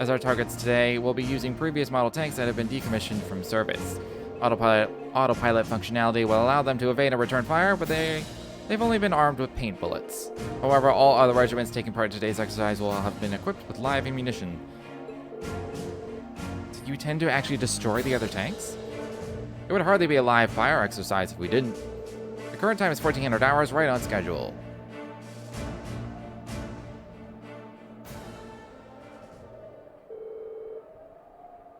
As our targets today, we'll be using previous model tanks that have been decommissioned from service. Autopilot functionality will allow them to evade and return fire, but they've only been armed with paint bullets. However, all other regiments taking part in today's exercise will have been equipped with live ammunition. Do you intend to actually destroy the other tanks? It would hardly be a live fire exercise if we didn't. The current time is 1400 hours, right on schedule.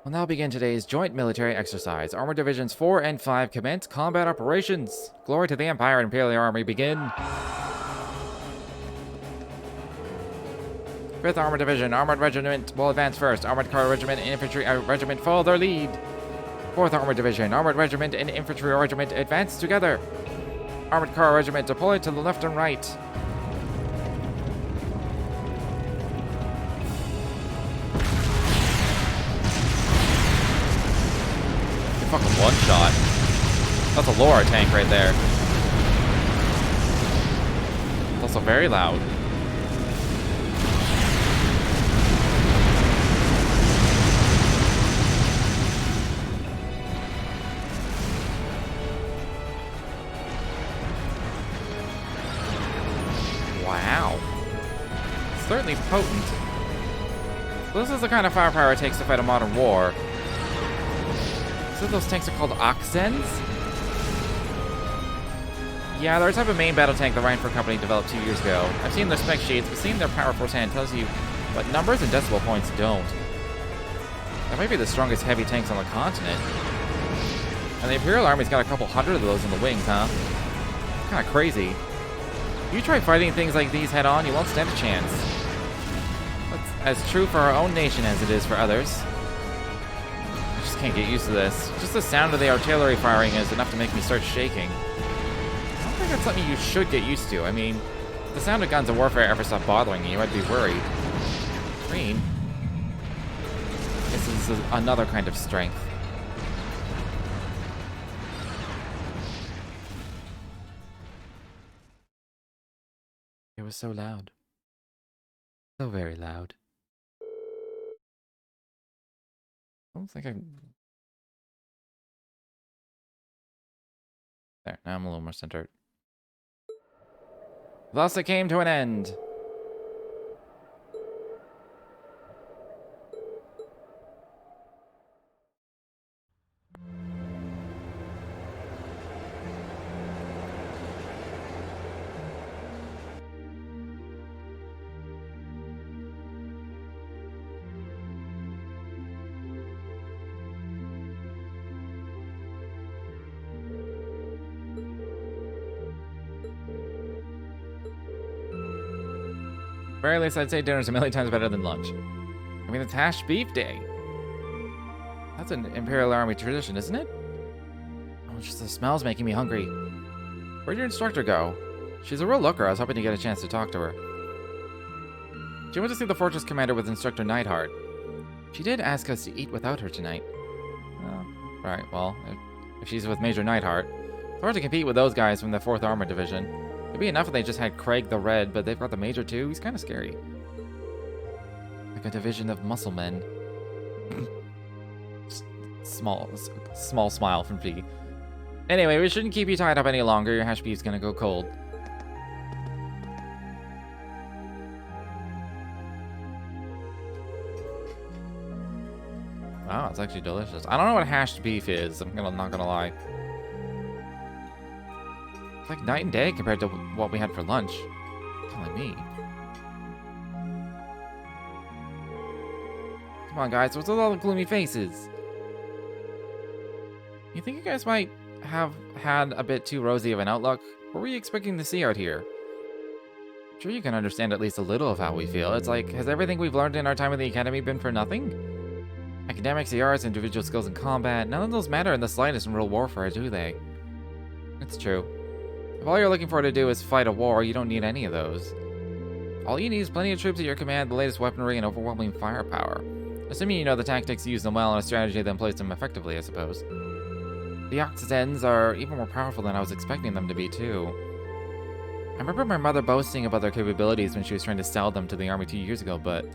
We'll now begin today's joint military exercise. Armored Divisions 4 and 5 commence combat operations. Glory to the Empire and Imperial Army begin. 5th Armored Division, Armored Regiment will advance first. Armored Car Regiment and Infantry Regiment follow their lead. 4th Armored Division, Armored Regiment and Infantry Regiment advance together. Armored Car Regiment deploy to the left and right. Fucking one shot. That's a Laura tank right there. It's also very loud. Wow. Certainly potent. This is the kind of firepower it takes to fight a modern war. So those tanks are called Oxens? Yeah, they're a type of main battle tank the Reinford Company developed 2 years ago. I've seen their spec sheets, but seeing their power firsthand tells you what numbers and decimal points don't. That might be the strongest heavy tanks on the continent. And the Imperial Army's got a couple hundred of those in the wings, huh? Kinda crazy. If you try fighting things like these head on, you won't stand a chance. That's as true for our own nation as it is for others. Can't get used to this. Just the sound of the artillery firing is enough to make me start shaking. I don't think that's something you should get used to. I mean, if the sound of guns of warfare ever stopped bothering you, I'd be worried. Green? Is This is another kind of strength. It was so loud. So very loud. I don't think I... There, now I'm a little more centered. Thus it came to an end. Very least, I'd say dinner's a million times better than lunch. I mean, it's hash beef day. That's an Imperial Army tradition, isn't it? Oh, just the smell's making me hungry. Where'd your instructor go? She's a real looker. I was hoping to get a chance to talk to her. She went to see the fortress commander with Instructor Neidhart. She did ask us to eat without her tonight. Oh, right, well, if she's with Major Neidhart, it's hard to compete with those guys from the 4th Armored Division. It'd be enough if they just had Craig the Red, but they've got the Major too. He's kind of scary. Like a division of muscle men. small smile from P. Anyway, we shouldn't keep you tied up any longer. Your hash beef's gonna go cold. Wow, it's actually delicious. I don't know what hashed beef is. I'm not gonna lie. It's like night and day compared to what we had for lunch. Telling me. Come on, guys. What's with all the gloomy faces? You think you guys might have had a bit too rosy of an outlook? What were you expecting to see out here? I'm sure you can understand at least a little of how we feel. It's like, has everything we've learned in our time at the Academy been for nothing? Academics, the arts, individual skills in combat, none of those matter in the slightest in real warfare, do they? It's true. If all you're looking for to do is fight a war, you don't need any of those. All you need is plenty of troops at your command, the latest weaponry, and overwhelming firepower. Assuming you know the tactics, use them well, and a strategy that employs them effectively, I suppose. The Oxidens are even more powerful than I was expecting them to be, too. I remember my mother boasting about their capabilities when she was trying to sell them to the army 2 years ago, but...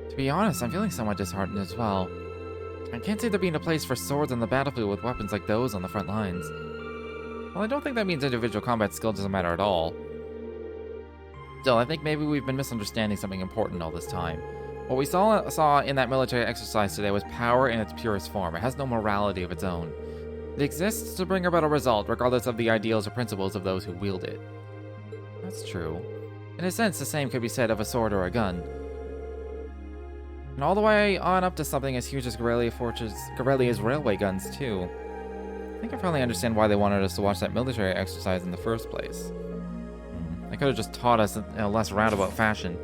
to be honest, I'm feeling somewhat disheartened as well. I can't say there being a place for swords on the battlefield with weapons like those on the front lines. Well, I don't think that means individual combat skill doesn't matter at all. Still, I think maybe we've been misunderstanding something important all this time. What we saw in that military exercise today was power in its purest form. It has no morality of its own. It exists to bring about a result, regardless of the ideals or principles of those who wield it. That's true. In a sense, the same could be said of a sword or a gun. And all the way on up to something as huge as Garelia's railway guns, too. I think I finally understand why they wanted us to watch that military exercise in the first place. They could have just taught us in a less roundabout fashion.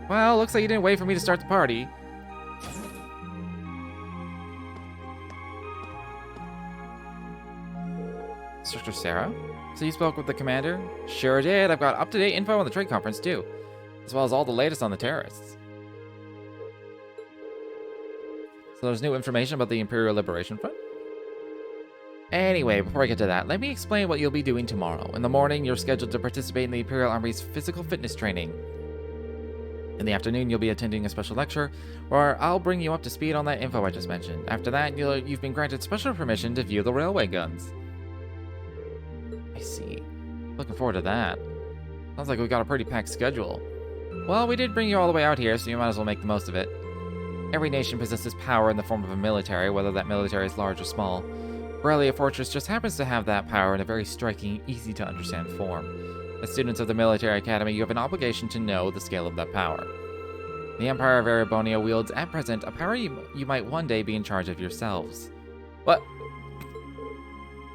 Well, looks like you didn't wait for me to start the party. Instructor Sarah? So you spoke with the commander? Sure did. I've got up-to-date info on the trade conference, too. As well as all the latest on the terrorists. So there's new information about the Imperial Liberation Front? Anyway, before I get to that, let me explain what you'll be doing tomorrow. In the morning, you're scheduled to participate in the Imperial Army's physical fitness training. In the afternoon, you'll be attending a special lecture, where I'll bring you up to speed on that info I just mentioned. After that, you've been granted special permission to view the railway guns. I see. Looking forward to that. Sounds like we've got a pretty packed schedule. Well, we did bring you all the way out here, so you might as well make the most of it. Every nation possesses power in the form of a military, whether that military is large or small. Aurelia Fortress just happens to have that power in a very striking, easy-to-understand form. As students of the military academy, you have an obligation to know the scale of that power. The Empire of Erebonia wields, at present, a power you might one day be in charge of yourselves. What?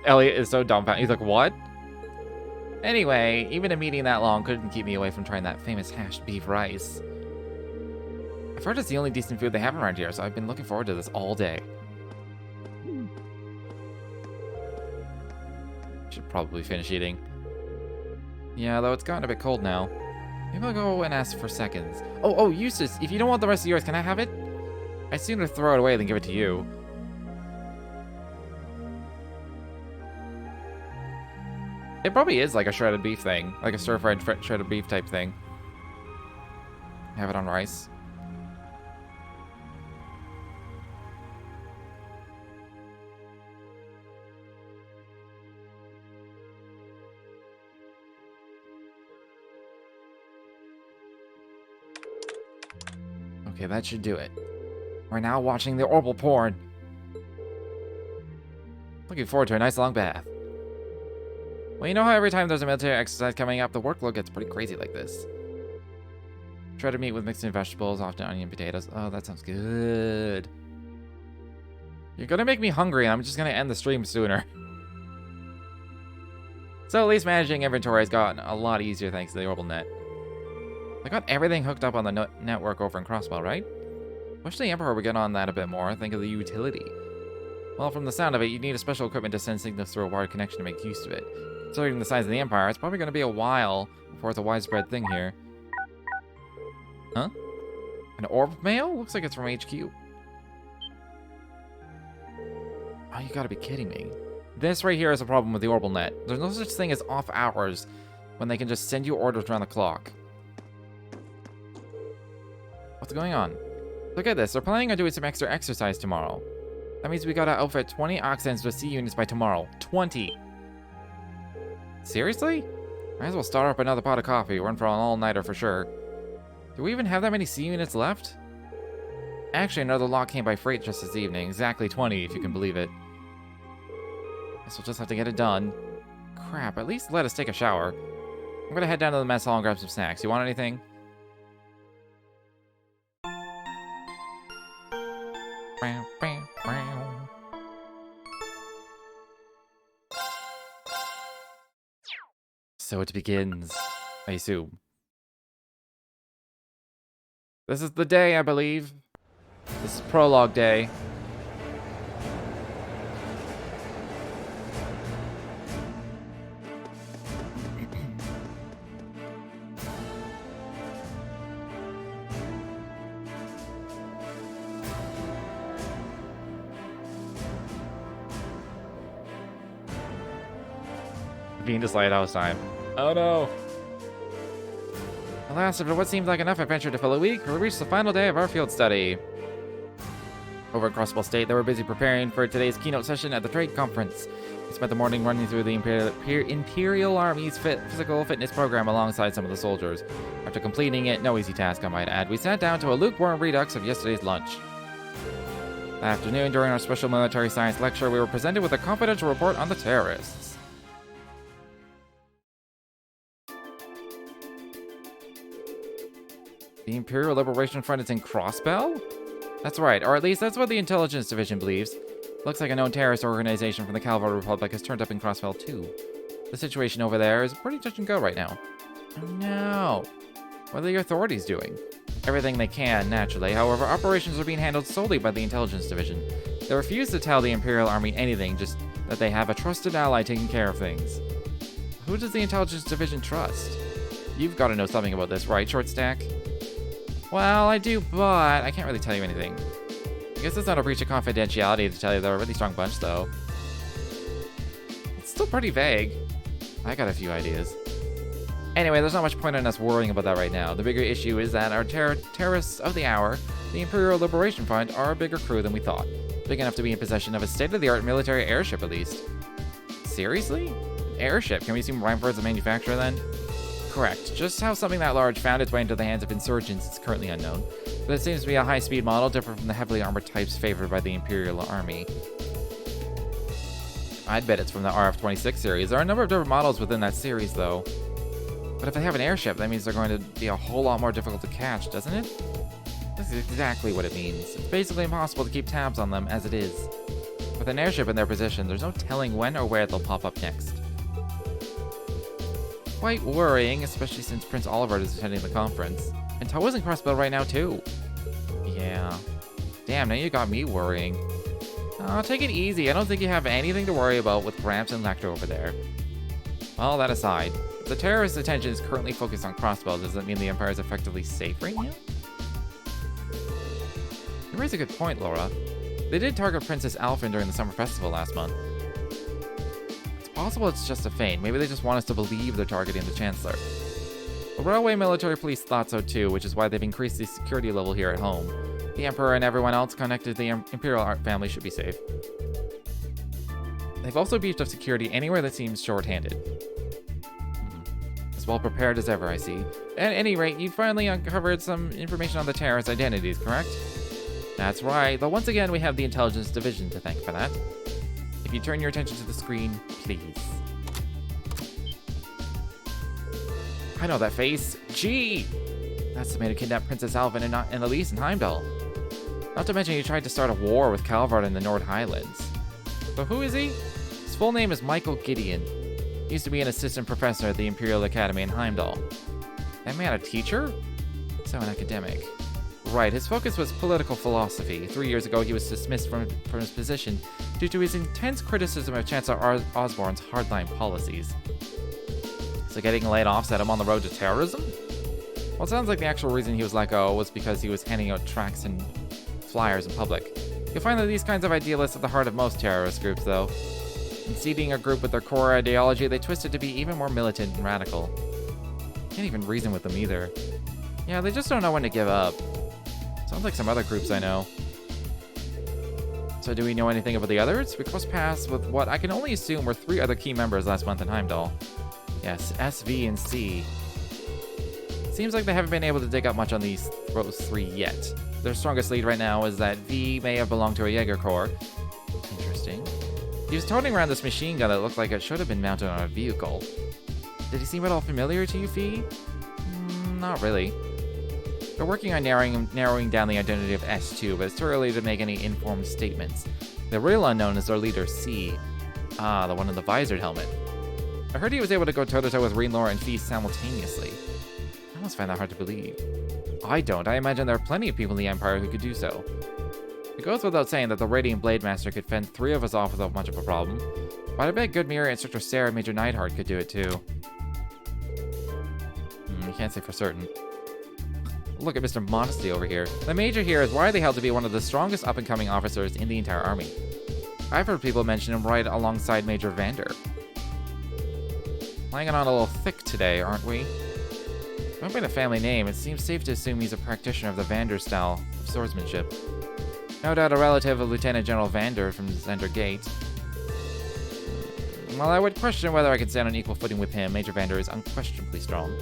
Elliot is so dumbfounded. He's like, what? Anyway, even a meeting that long couldn't keep me away from trying that famous hashed beef rice. I've heard it's the only decent food they have around here, so I've been looking forward to this all day. Should probably finish eating. Yeah, though it's gotten a bit cold now. Maybe I'll go and ask for seconds. Oh, Eustace, if you don't want the rest of yours, can I have it? I'd sooner throw it away than give it to you. It probably is like a shredded beef thing. Like a stir-fried shredded beef type thing. Have it on rice. Okay, that should do it. We're now watching the orbital porn. Looking forward to a nice long bath. Well, you know how every time there's a military exercise coming up, the workload gets pretty crazy like this. Shredded meat with mixed in vegetables, often onion and potatoes. Oh, that sounds good. You're gonna make me hungry, and I'm just gonna end the stream sooner. So at least managing inventory has gotten a lot easier thanks to the orbital net. I got everything hooked up on the network over in Crossbell, right? Wish the Emperor would get on that a bit more. Think of the utility. Well, from the sound of it, you need a special equipment to send signals through a wired connection to make use of it. Considering the size of the Empire, it's probably going to be a while before it's a widespread thing here. Huh? An orb mail? Looks like it's from HQ. Oh, you gotta be kidding me. This right here is a problem with the orbital net. There's no such thing as off hours when they can just send you orders around the clock. What's going on? Look at this. They're planning on doing some extra exercise tomorrow. That means we gotta outfit 20 Oxens with C units by tomorrow. 20! Seriously? Might as well start up another pot of coffee. We're in for an all-nighter for sure. Do we even have that many C units left? Actually, another lot came by freight just this evening. Exactly 20, if you can believe it. Guess we'll just have to get it done. Crap, at least let us take a shower. I'm gonna head down to the mess hall and grab some snacks. You want anything? So it begins, I assume. This is the day, I believe. This is prologue day. Venus Lighthouse time. Oh no! Alas, after what seemed like enough adventure to fill a week, we reached the final day of our field study. Over at Crossbell State, they were busy preparing for today's keynote session at the trade conference. We spent the morning running through the Imperial Army's physical fitness program alongside some of the soldiers. After completing it, no easy task I might add, we sat down to a lukewarm redux of yesterday's lunch. That afternoon, during our special military science lecture, we were presented with a confidential report on the terrorists. The Imperial Liberation Front is in Crossbell? That's right, or at least that's what the Intelligence Division believes. Looks like a known terrorist organization from the Calvar Republic has turned up in Crossbell too. The situation over there is pretty touch and go right now. Oh no. What are the authorities doing? Everything they can, naturally. However, operations are being handled solely by the Intelligence Division. They refuse to tell the Imperial Army anything, just that they have a trusted ally taking care of things. Who does the Intelligence Division trust? You've got to know something about this, right, Short Stack? Well, I do, but I can't really tell you anything. I guess it's not a breach of confidentiality to tell you they're a really strong bunch, though. It's still pretty vague. I got a few ideas. Anyway, there's not much point in us worrying about that right now. The bigger issue is that our terrorists of the hour, the Imperial Liberation Front, are a bigger crew than we thought. Big enough to be in possession of a state-of-the-art military airship, at least. Seriously? An airship? Can we assume Reinford's the manufacturer, then? Correct. Just how something that large found its way into the hands of insurgents is currently unknown, but it seems to be a high-speed model different from the heavily armored types favored by the Imperial Army. I'd bet it's from the RF-26 series. There are a number of different models within that series, though. But if they have an airship, that means they're going to be a whole lot more difficult to catch, doesn't it? This is exactly what it means. It's basically impossible to keep tabs on them as it is. With an airship in their position, there's no telling when or where they'll pop up next. Quite worrying, especially since Prince Oliver is attending the conference. And Toa is in Crossbell right now, too. Yeah. Damn, now you got me worrying. Oh, take it easy. I don't think you have anything to worry about with Gramps and Lecter over there. All that aside, if the terrorist attention is currently focused on Crossbell, does that mean the Empire is effectively safe right now? You raise a good point, Laura. They did target Princess Alphen during the summer festival last month. It's possible it's just a feint. Maybe they just want us to believe they're targeting the Chancellor. The Railway Military Police thought so too, which is why they've increased the security level here at home. The Emperor and everyone else connected to the Imperial Art family should be safe. They've also beefed up security anywhere that seems short-handed. As well prepared as ever, I see. At any rate, you finally uncovered some information on the terrorist identities, correct? That's right, though once again we have the Intelligence Division to thank for that. If you turn your attention to the screen, please. I know that face. Gee! That's the man who kidnapped Princess Alvin and Elise in Heimdall. Not to mention he tried to start a war with Calvard in the Nord Highlands. So who is he? His full name is Michael Gideon. He used to be an assistant professor at the Imperial Academy in Heimdall. That man a teacher? So an academic. Right, his focus was political philosophy. 3 years ago he was dismissed from his position due to his intense criticism of Chancellor Osborne's hardline policies. So getting laid off set him on the road to terrorism? Well, it sounds like the actual reason he was let go was because he was handing out tracts and flyers in public. You'll find that these kinds of idealists are at the heart of most terrorist groups, though. In seeding a group with their core ideology, they twist it to be even more militant and radical. Can't even reason with them either. Yeah, they just don't know when to give up. Sounds like some other groups I know. So do we know anything about the others? We crossed paths with what I can only assume were 3 other key members last month in Heimdall. Yes, S, V, and C. Seems like they haven't been able to dig up much on those 3 yet. Their strongest lead right now is that V may have belonged to a Jaeger Corps. Interesting. He was toting around this machine gun that looked like it should have been mounted on a vehicle. Did he seem at all familiar to you, V? Not really. They're working on narrowing down the identity of S2, but it's too early to make any informed statements. The real unknown is their leader, C. Ah, the one in the visored helmet. I heard he was able to go toe-to-toe with Reen, Laura, and Feast simultaneously. I almost find that hard to believe. I don't. I imagine there are plenty of people in the Empire who could do so. It goes without saying that the Radiant Blade Master could fend 3 of us off without much of a problem. But I bet Good Mirror, Instructor Sarah, and Major Neidhart could do it too. You can't say for certain. Look at Mr. Modesty over here. The Major here is widely held to be one of the strongest up-and-coming officers in the entire army. I've heard people mention him right alongside Major Vander. Hanging on a little thick today, aren't we? Going by the family name, it seems safe to assume he's a practitioner of the Vander style of swordsmanship. No doubt a relative of Lieutenant General Vander from Zender Gate. While I would question whether I could stand on equal footing with him, Major Vander is unquestionably strong.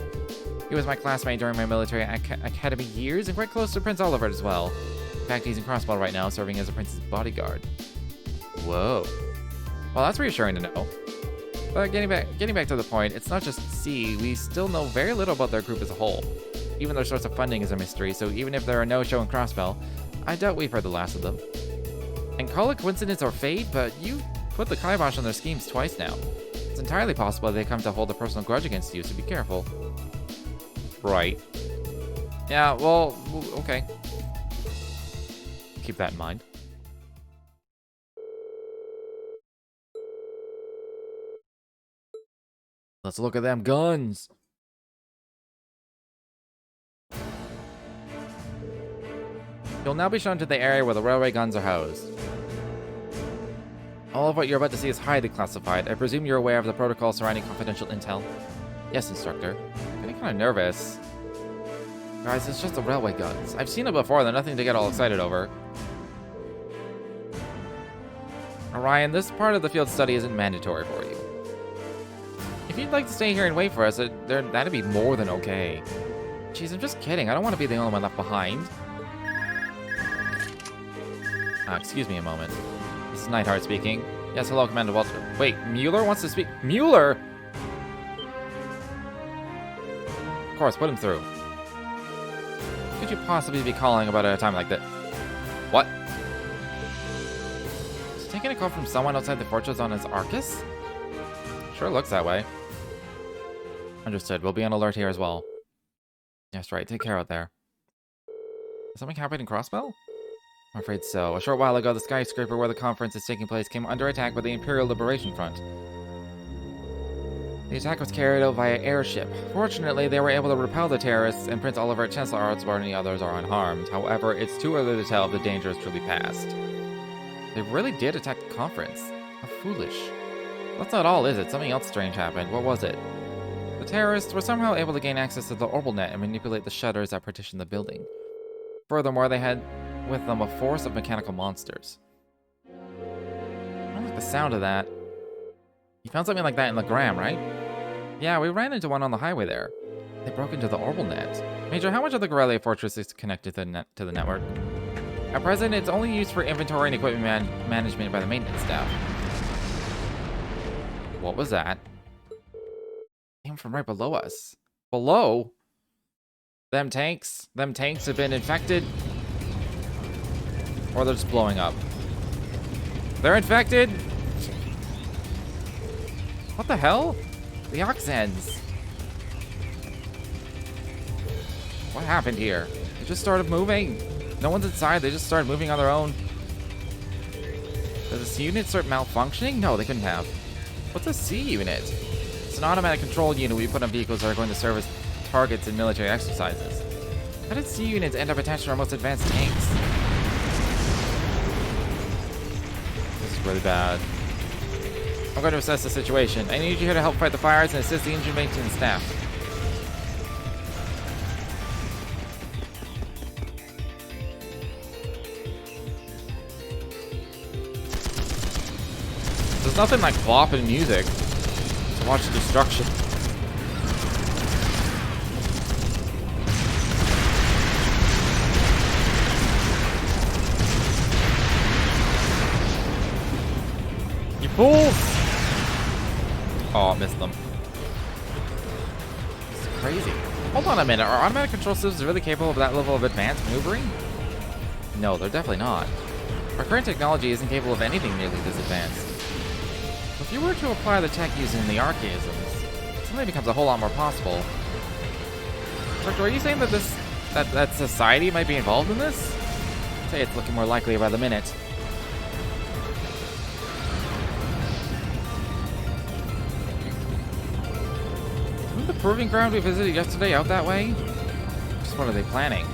He was my classmate during my military academy years and quite close to Prince Oliver as well. In fact, he's in Crossbow right now, serving as a prince's bodyguard. Whoa. Well, that's reassuring to know. But getting back to the point, it's not just C, we still know very little about their group as a whole. Even their source of funding is a mystery, so even if they're a no-show in Crossbell, I doubt we've heard the last of them. And call it coincidence or fate, but you've put the kibosh on their schemes twice now. It's entirely possible they come to hold a personal grudge against you, so be careful. Right. Yeah, well, okay. Keep that in mind. Let's look at them guns. You'll now be shown to the area where the railway guns are housed. All of what you're about to see is highly classified. I presume you're aware of the protocol surrounding confidential intel? Yes, Instructor. I'm getting kind of nervous. Guys, it's just the railway guns. I've seen it before, they're nothing to get all excited over. Orion, this part of the field study isn't mandatory for you. If you'd like to stay here and wait for us, that'd be more than okay. Jeez, I'm just kidding. I don't want to be the only one left behind. Excuse me a moment. This is Neidhart speaking. Yes, hello, Commander Walter. Wait, Mueller wants to speak? Mueller? Of course, put him through. Could you possibly be calling about at a time like this? What? Is he taking a call from someone outside the fortress on his Arcus? Sure looks that way. Understood. We'll be on alert here as well. Yes, right. Take care out there. Is something happening in Crossbell? I'm afraid so. A short while ago, the skyscraper where the conference is taking place came under attack by the Imperial Liberation Front. The attack was carried out via airship. Fortunately, they were able to repel the terrorists, and Prince Oliver, Chancellor Artsbar, and the others are unharmed. However, it's too early to tell if the danger is truly past. They really did attack the conference. How foolish. That's not all, is it? Something else strange happened. What was it? The terrorists were somehow able to gain access to the orbital net and manipulate the shutters that partitioned the building. Furthermore, they had with them a force of mechanical monsters. I don't like the sound of that. You found something like that in the Gram, right? Yeah, we ran into one on the highway there. They broke into the orbital net. Major, how much of the Corellia Fortress is connected to the network? At present, it's only used for inventory and equipment management by the maintenance staff. What was that? Came from right below us. Below? Them tanks have been infected? Or they're just blowing up? They're infected? What the hell? The Oxens. What happened here? They just started moving. No one's inside, they just started moving on their own. Did this unit start malfunctioning? No, they couldn't have. What's a C unit? It's an automatic control unit we put on vehicles that are going to serve as targets in military exercises. How did C units end up attached to our most advanced tanks? This is really bad. I'm going to assess the situation. I need you here to help fight the fires and assist the engine maintenance staff. There's nothing like flopping music to watch the destruction. You fools! Oh, I missed them. It's crazy. Hold on a minute. Are automatic control systems really capable of that level of advanced maneuvering? No, they're definitely not. Our current technology isn't capable of anything nearly this advanced. If you were to apply the tech used in the archaisms, suddenly becomes a whole lot more possible. Doctor, are you saying that that society might be involved in this? I'd say it's looking more likely by the minute. Isn't the proving ground we visited yesterday out that way? Just what are they planning?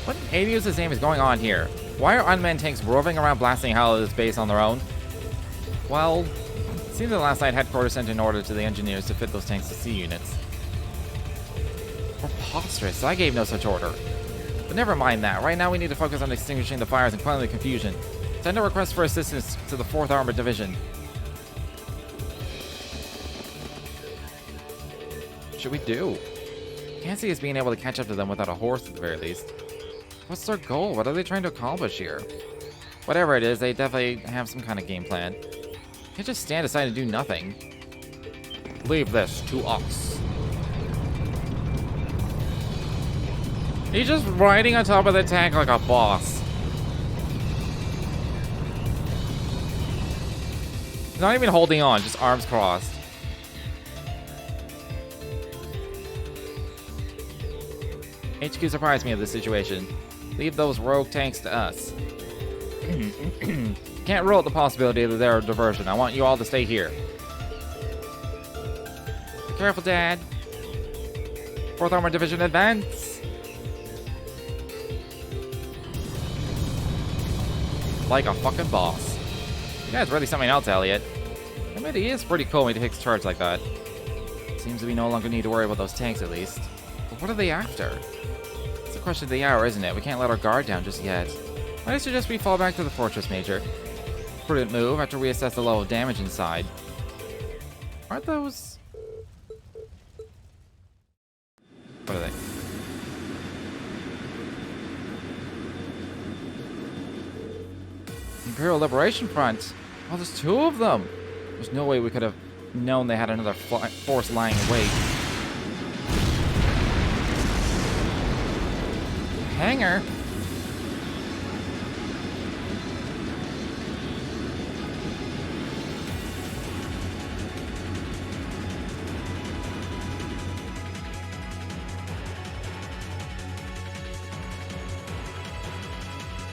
What in Adios' name is going on here? Why are unmanned tanks roving around blasting hell at this base on their own? Well, it seems that last night headquarters sent an order to the engineers to fit those tanks to C units. Preposterous, I gave no such order. But never mind that, right now we need to focus on extinguishing the fires and quelling the confusion. Send a request for assistance to the 4th Armored Division. What should we do? Can't see us being able to catch up to them without a horse at the very least. What's their goal? What are they trying to accomplish here? Whatever it is, they definitely have some kind of game plan. Can't just stand aside and do nothing. Leave this to us. He's just riding on top of the tank like a boss. He's not even holding on, just arms crossed. HQ surprised me of this situation. Leave those rogue tanks to us. Can't rule out the possibility that they're a diversion. I want you all to stay here. Be careful, Dad. 4th Armored Division, advance! Like a fucking boss. You guys really something else, Elliot. I mean, he is pretty cool when he takes charge like that. Seems that we no longer need to worry about those tanks, at least. But what are they after? Question of the hour, isn't it? We can't let our guard down just yet. I suggest we fall back to the fortress, Major. Prudent move after we assess the level of damage inside. Aren't those... What are they? Imperial Liberation Front. Oh, there's 2 of them. There's no way we could have known they had another force lying in wait. Hangar?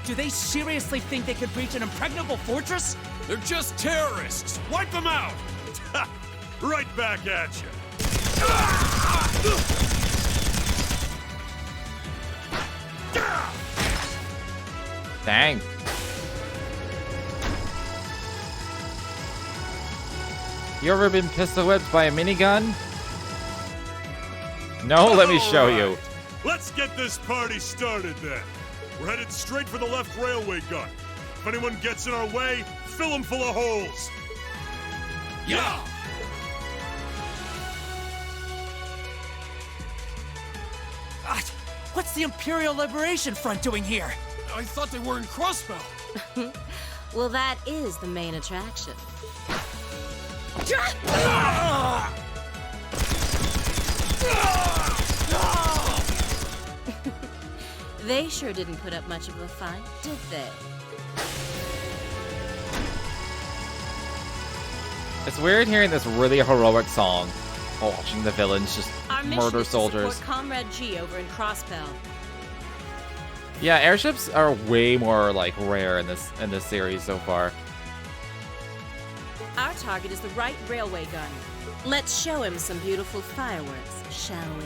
Do they seriously think they could breach an impregnable fortress? They're just terrorists! Wipe them out! Right back at you. Dang. You ever been pistol whipped by a minigun? No, let me show you. Let's get this party started then. We're headed straight for the left railway gun. If anyone gets in our way, fill them full of holes. Yeah! What's the Imperial Liberation Front doing here? I thought they were in Crossbow. Well, that is the main attraction. They sure didn't put up much of a fight, did they? It's weird hearing this really heroic song while watching the villains just Our mission murder is to soldiers. support Comrade G over in Crossbell. Yeah, airships are way more like rare in this series so far. Our target is the right railway gun. Let's show him some beautiful fireworks, shall we?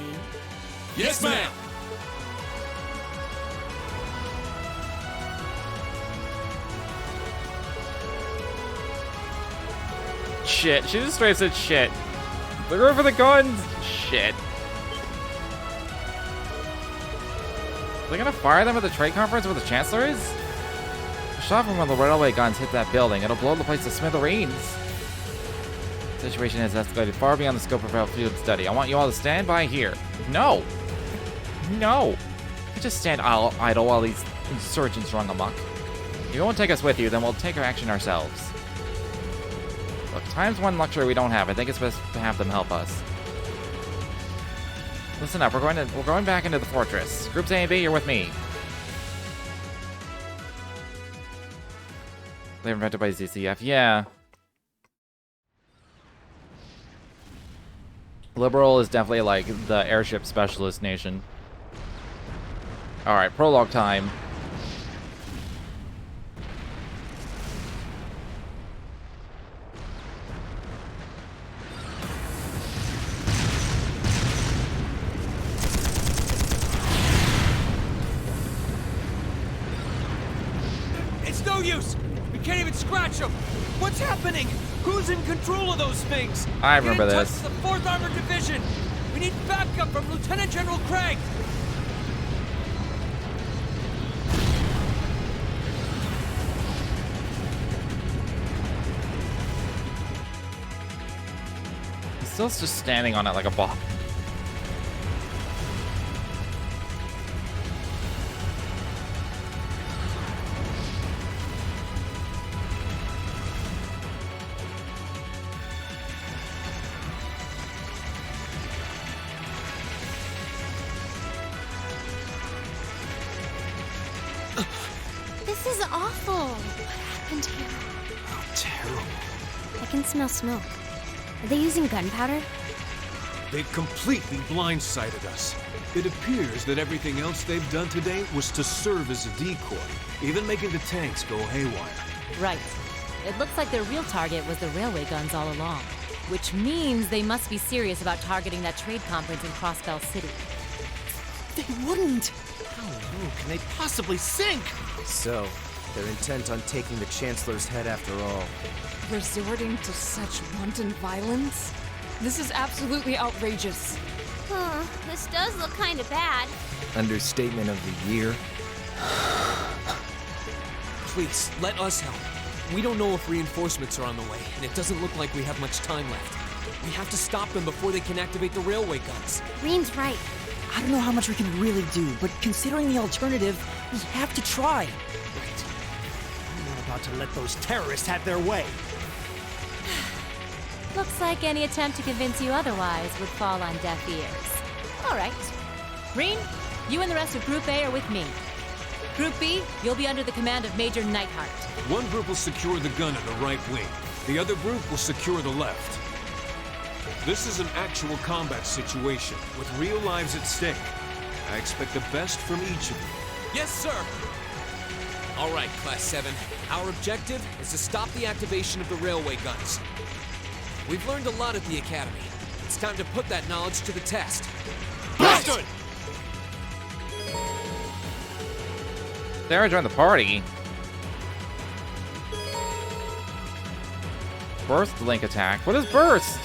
Yes, ma'am! Shit, she just straight said shit. Look over the guns! Shit. Are they gonna fire them at the trade conference where the Chancellor is? A shot from one of the railway guns hit that building. It'll blow the place to smithereens. The situation has escalated far beyond the scope of our field study. I want you all to stand by here. No! No! You just stand idle while these insurgents run amok. If you won't take us with you, then we'll take our action ourselves. Look, time's one luxury we don't have. I think it's best to have them help us. Listen up, we're going back into the fortress. Groups A and B, you're with me. They're invented by ZCF. Yeah. Liberal is definitely like the airship specialist nation. Alright, prologue time. It's no use! We can't even scratch them! What's happening? Who's in control of those things? I remember Get in this. touch with the 4th Armored Division! We need backup from Lieutenant General Craig! He's still just standing on it like a ball. This is awful. What happened here? How terrible. I can smell smoke. Are they using gunpowder? They completely blindsided us. It appears that everything else they've done today was to serve as a decoy, even making the tanks go haywire. Right. It looks like their real target was the railway guns all along, which means they must be serious about targeting that trade conference in Crossbell City. They wouldn't! How low can they possibly sink? So, they're intent on taking the Chancellor's head after all. Resorting to such wanton violence? This is absolutely outrageous. This does look kind of bad. Understatement of the year. Please, let us help. We don't know if reinforcements are on the way, and it doesn't look like we have much time left. We have to stop them before they can activate the railway guns. Reen's right. I don't know how much we can really do, but considering the alternative, we have to try. Right. I'm not about to let those terrorists have their way. Looks like any attempt to convince you otherwise would fall on deaf ears. All right. Reen, you and the rest of Group A are with me. Group B, you'll be under the command of Major Neidhart. One group will secure the gun in the right wing. The other group will secure the left. This is an actual combat situation, with real lives at stake. I expect the best from each of you. Yes, sir! All right, Class 7. Our objective is to stop the activation of the railway guns. We've learned a lot at the Academy. It's time to put that knowledge to the test. Understood! Sarah joined the party. Burst link attack. What is burst?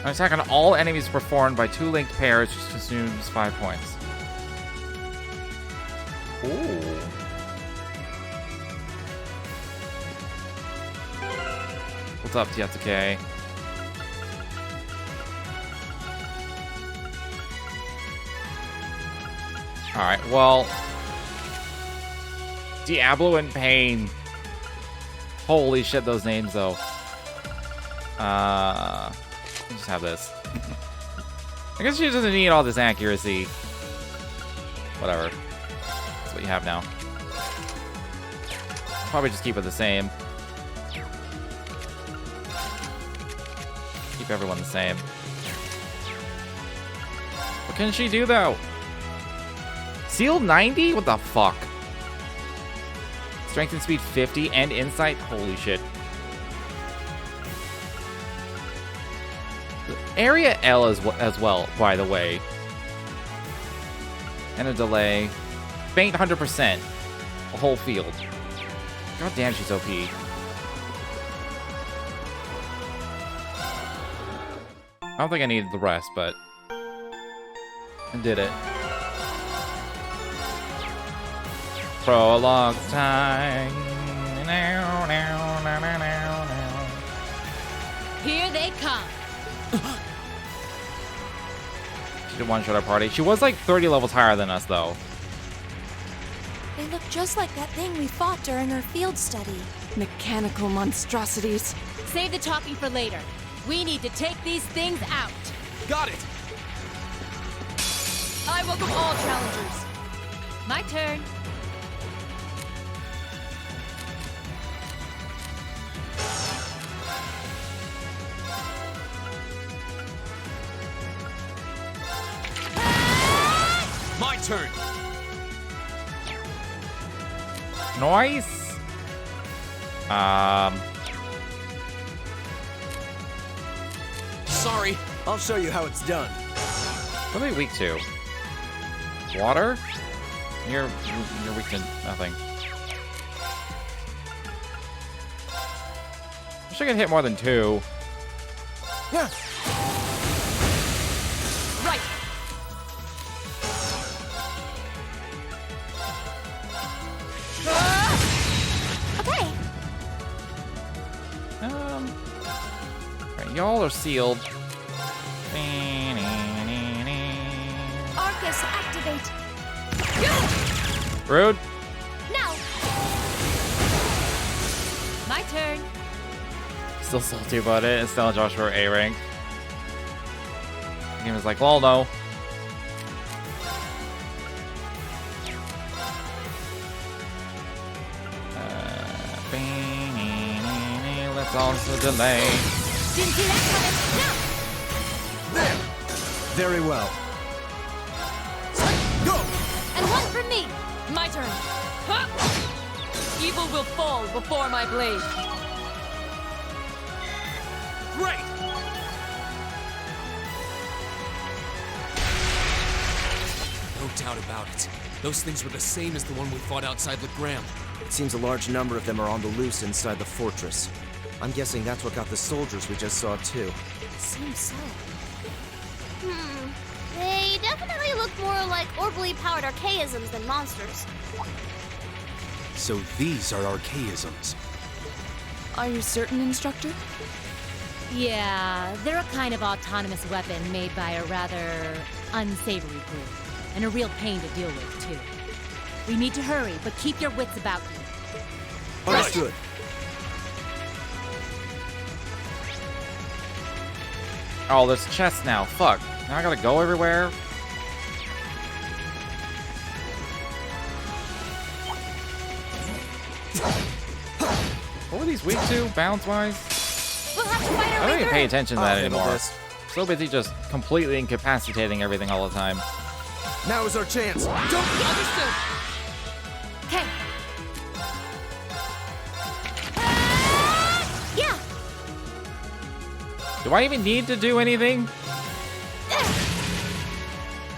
An attack on all enemies performed by 2 linked pairs, which consumes 5 points. Ooh. What's up, Tsuke? Alright, well... Diablo and Pain. Holy shit, those names, though. Just have this. I guess she doesn't need all this accuracy. Whatever. That's what you have now. Probably just keep it the same. Keep everyone the same. What can she do, though? Sealed 90? What the fuck? Strength and speed 50 and insight? Holy shit. Area L as well, by the way. And a delay. Faint 100%. A whole field. God damn, she's OP. I don't think I needed the rest, but I did it. Prolonged time. Here they come. She did one-shot our party. She was like 30 levels higher than us, though. They look just like that thing we fought during our field study. Mechanical monstrosities. Save the talking for later. We need to take these things out. Got it! I welcome all challengers. My turn. My turn! Nice. Sorry. I'll show you how it's done. What are they weak to? Water? You're weak to nothing. I wish I could hit more than 2. Yeah. Right. Okay. Right, y'all are sealed. Arcus, activate. Rude. Now. My turn. Still salty about it. It's still Joshua A rank. The game is like, well, no. Let's also delay. Didn't see that coming. Now. There! Very well. Go! And one for me. My turn. Ha! Evil will fall before my blade. Great! No doubt about it. Those things were the same as the one we fought outside Legram. It seems a large number of them are on the loose inside the fortress. I'm guessing that's what got the soldiers we just saw, too. Seems so. They definitely look more like orbally powered archaisms than monsters. So these are archaisms. Are you certain, Instructor? Yeah, they're a kind of autonomous weapon made by a rather unsavory group. And a real pain to deal with, too. We need to hurry, but keep your wits about you. Understood. Oh, there's chests now. Fuck. Now I gotta go everywhere. What were these weak to, bounce-wise? We'll have to fight our I don't way even through. pay attention to that I'll handle anymore. this. so busy just completely incapacitating everything all the time. Now is our chance. Understood. Okay. Yeah. Do I even need to do anything?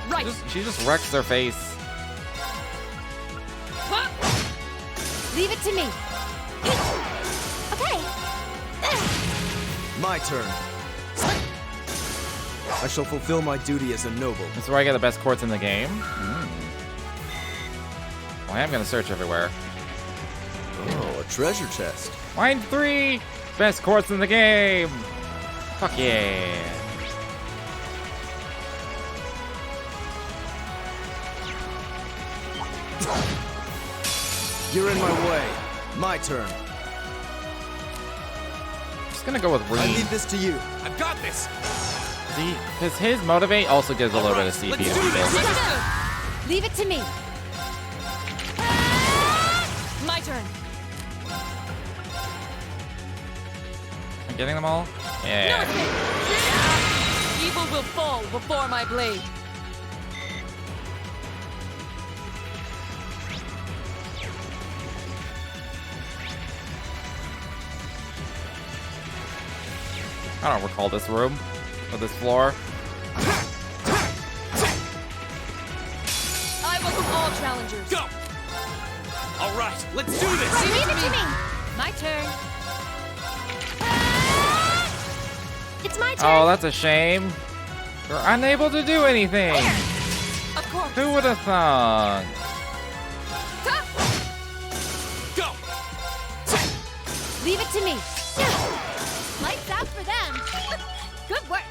Right. She just wrecks their face. Leave it to me. Okay. My turn. I shall fulfill my duty as a noble. This is where I get the best quartz in the game. Well, I am gonna search everywhere. Oh, a treasure chest. Mine 3! Best quartz in the game! Fuck yeah. You're in my way. My turn. Just gonna go with I Reed. leave this to you. I've got this. See, because his motivate also gives a little bit of CP. Let's do this. Leave it to me. My turn. I'm getting them all? Yeah. Evil will fall before my blade. I don't recall this room or this floor. I welcome all challengers. Go. All right, let's do this. Leave it to me. My turn. It's my turn. Oh, that's a shame. We're unable to do anything. Of course. Who would have thought? Go. Leave it to me. Lights out for them. Good work.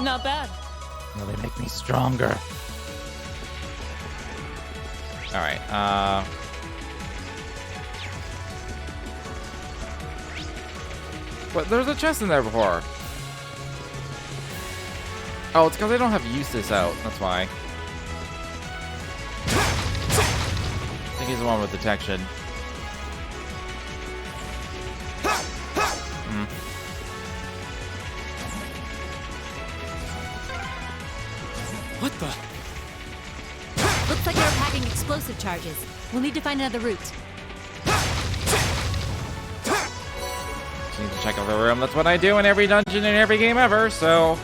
Not bad. No, they make me stronger. All right. What? There was a chest in there before. Oh, it's because I don't have Eustace out. That's why. I think he's the one with detection. What the? Looks like they're packing explosive charges. We'll need to find another route. Just need to check out the room. That's what I do in every dungeon in every game ever, so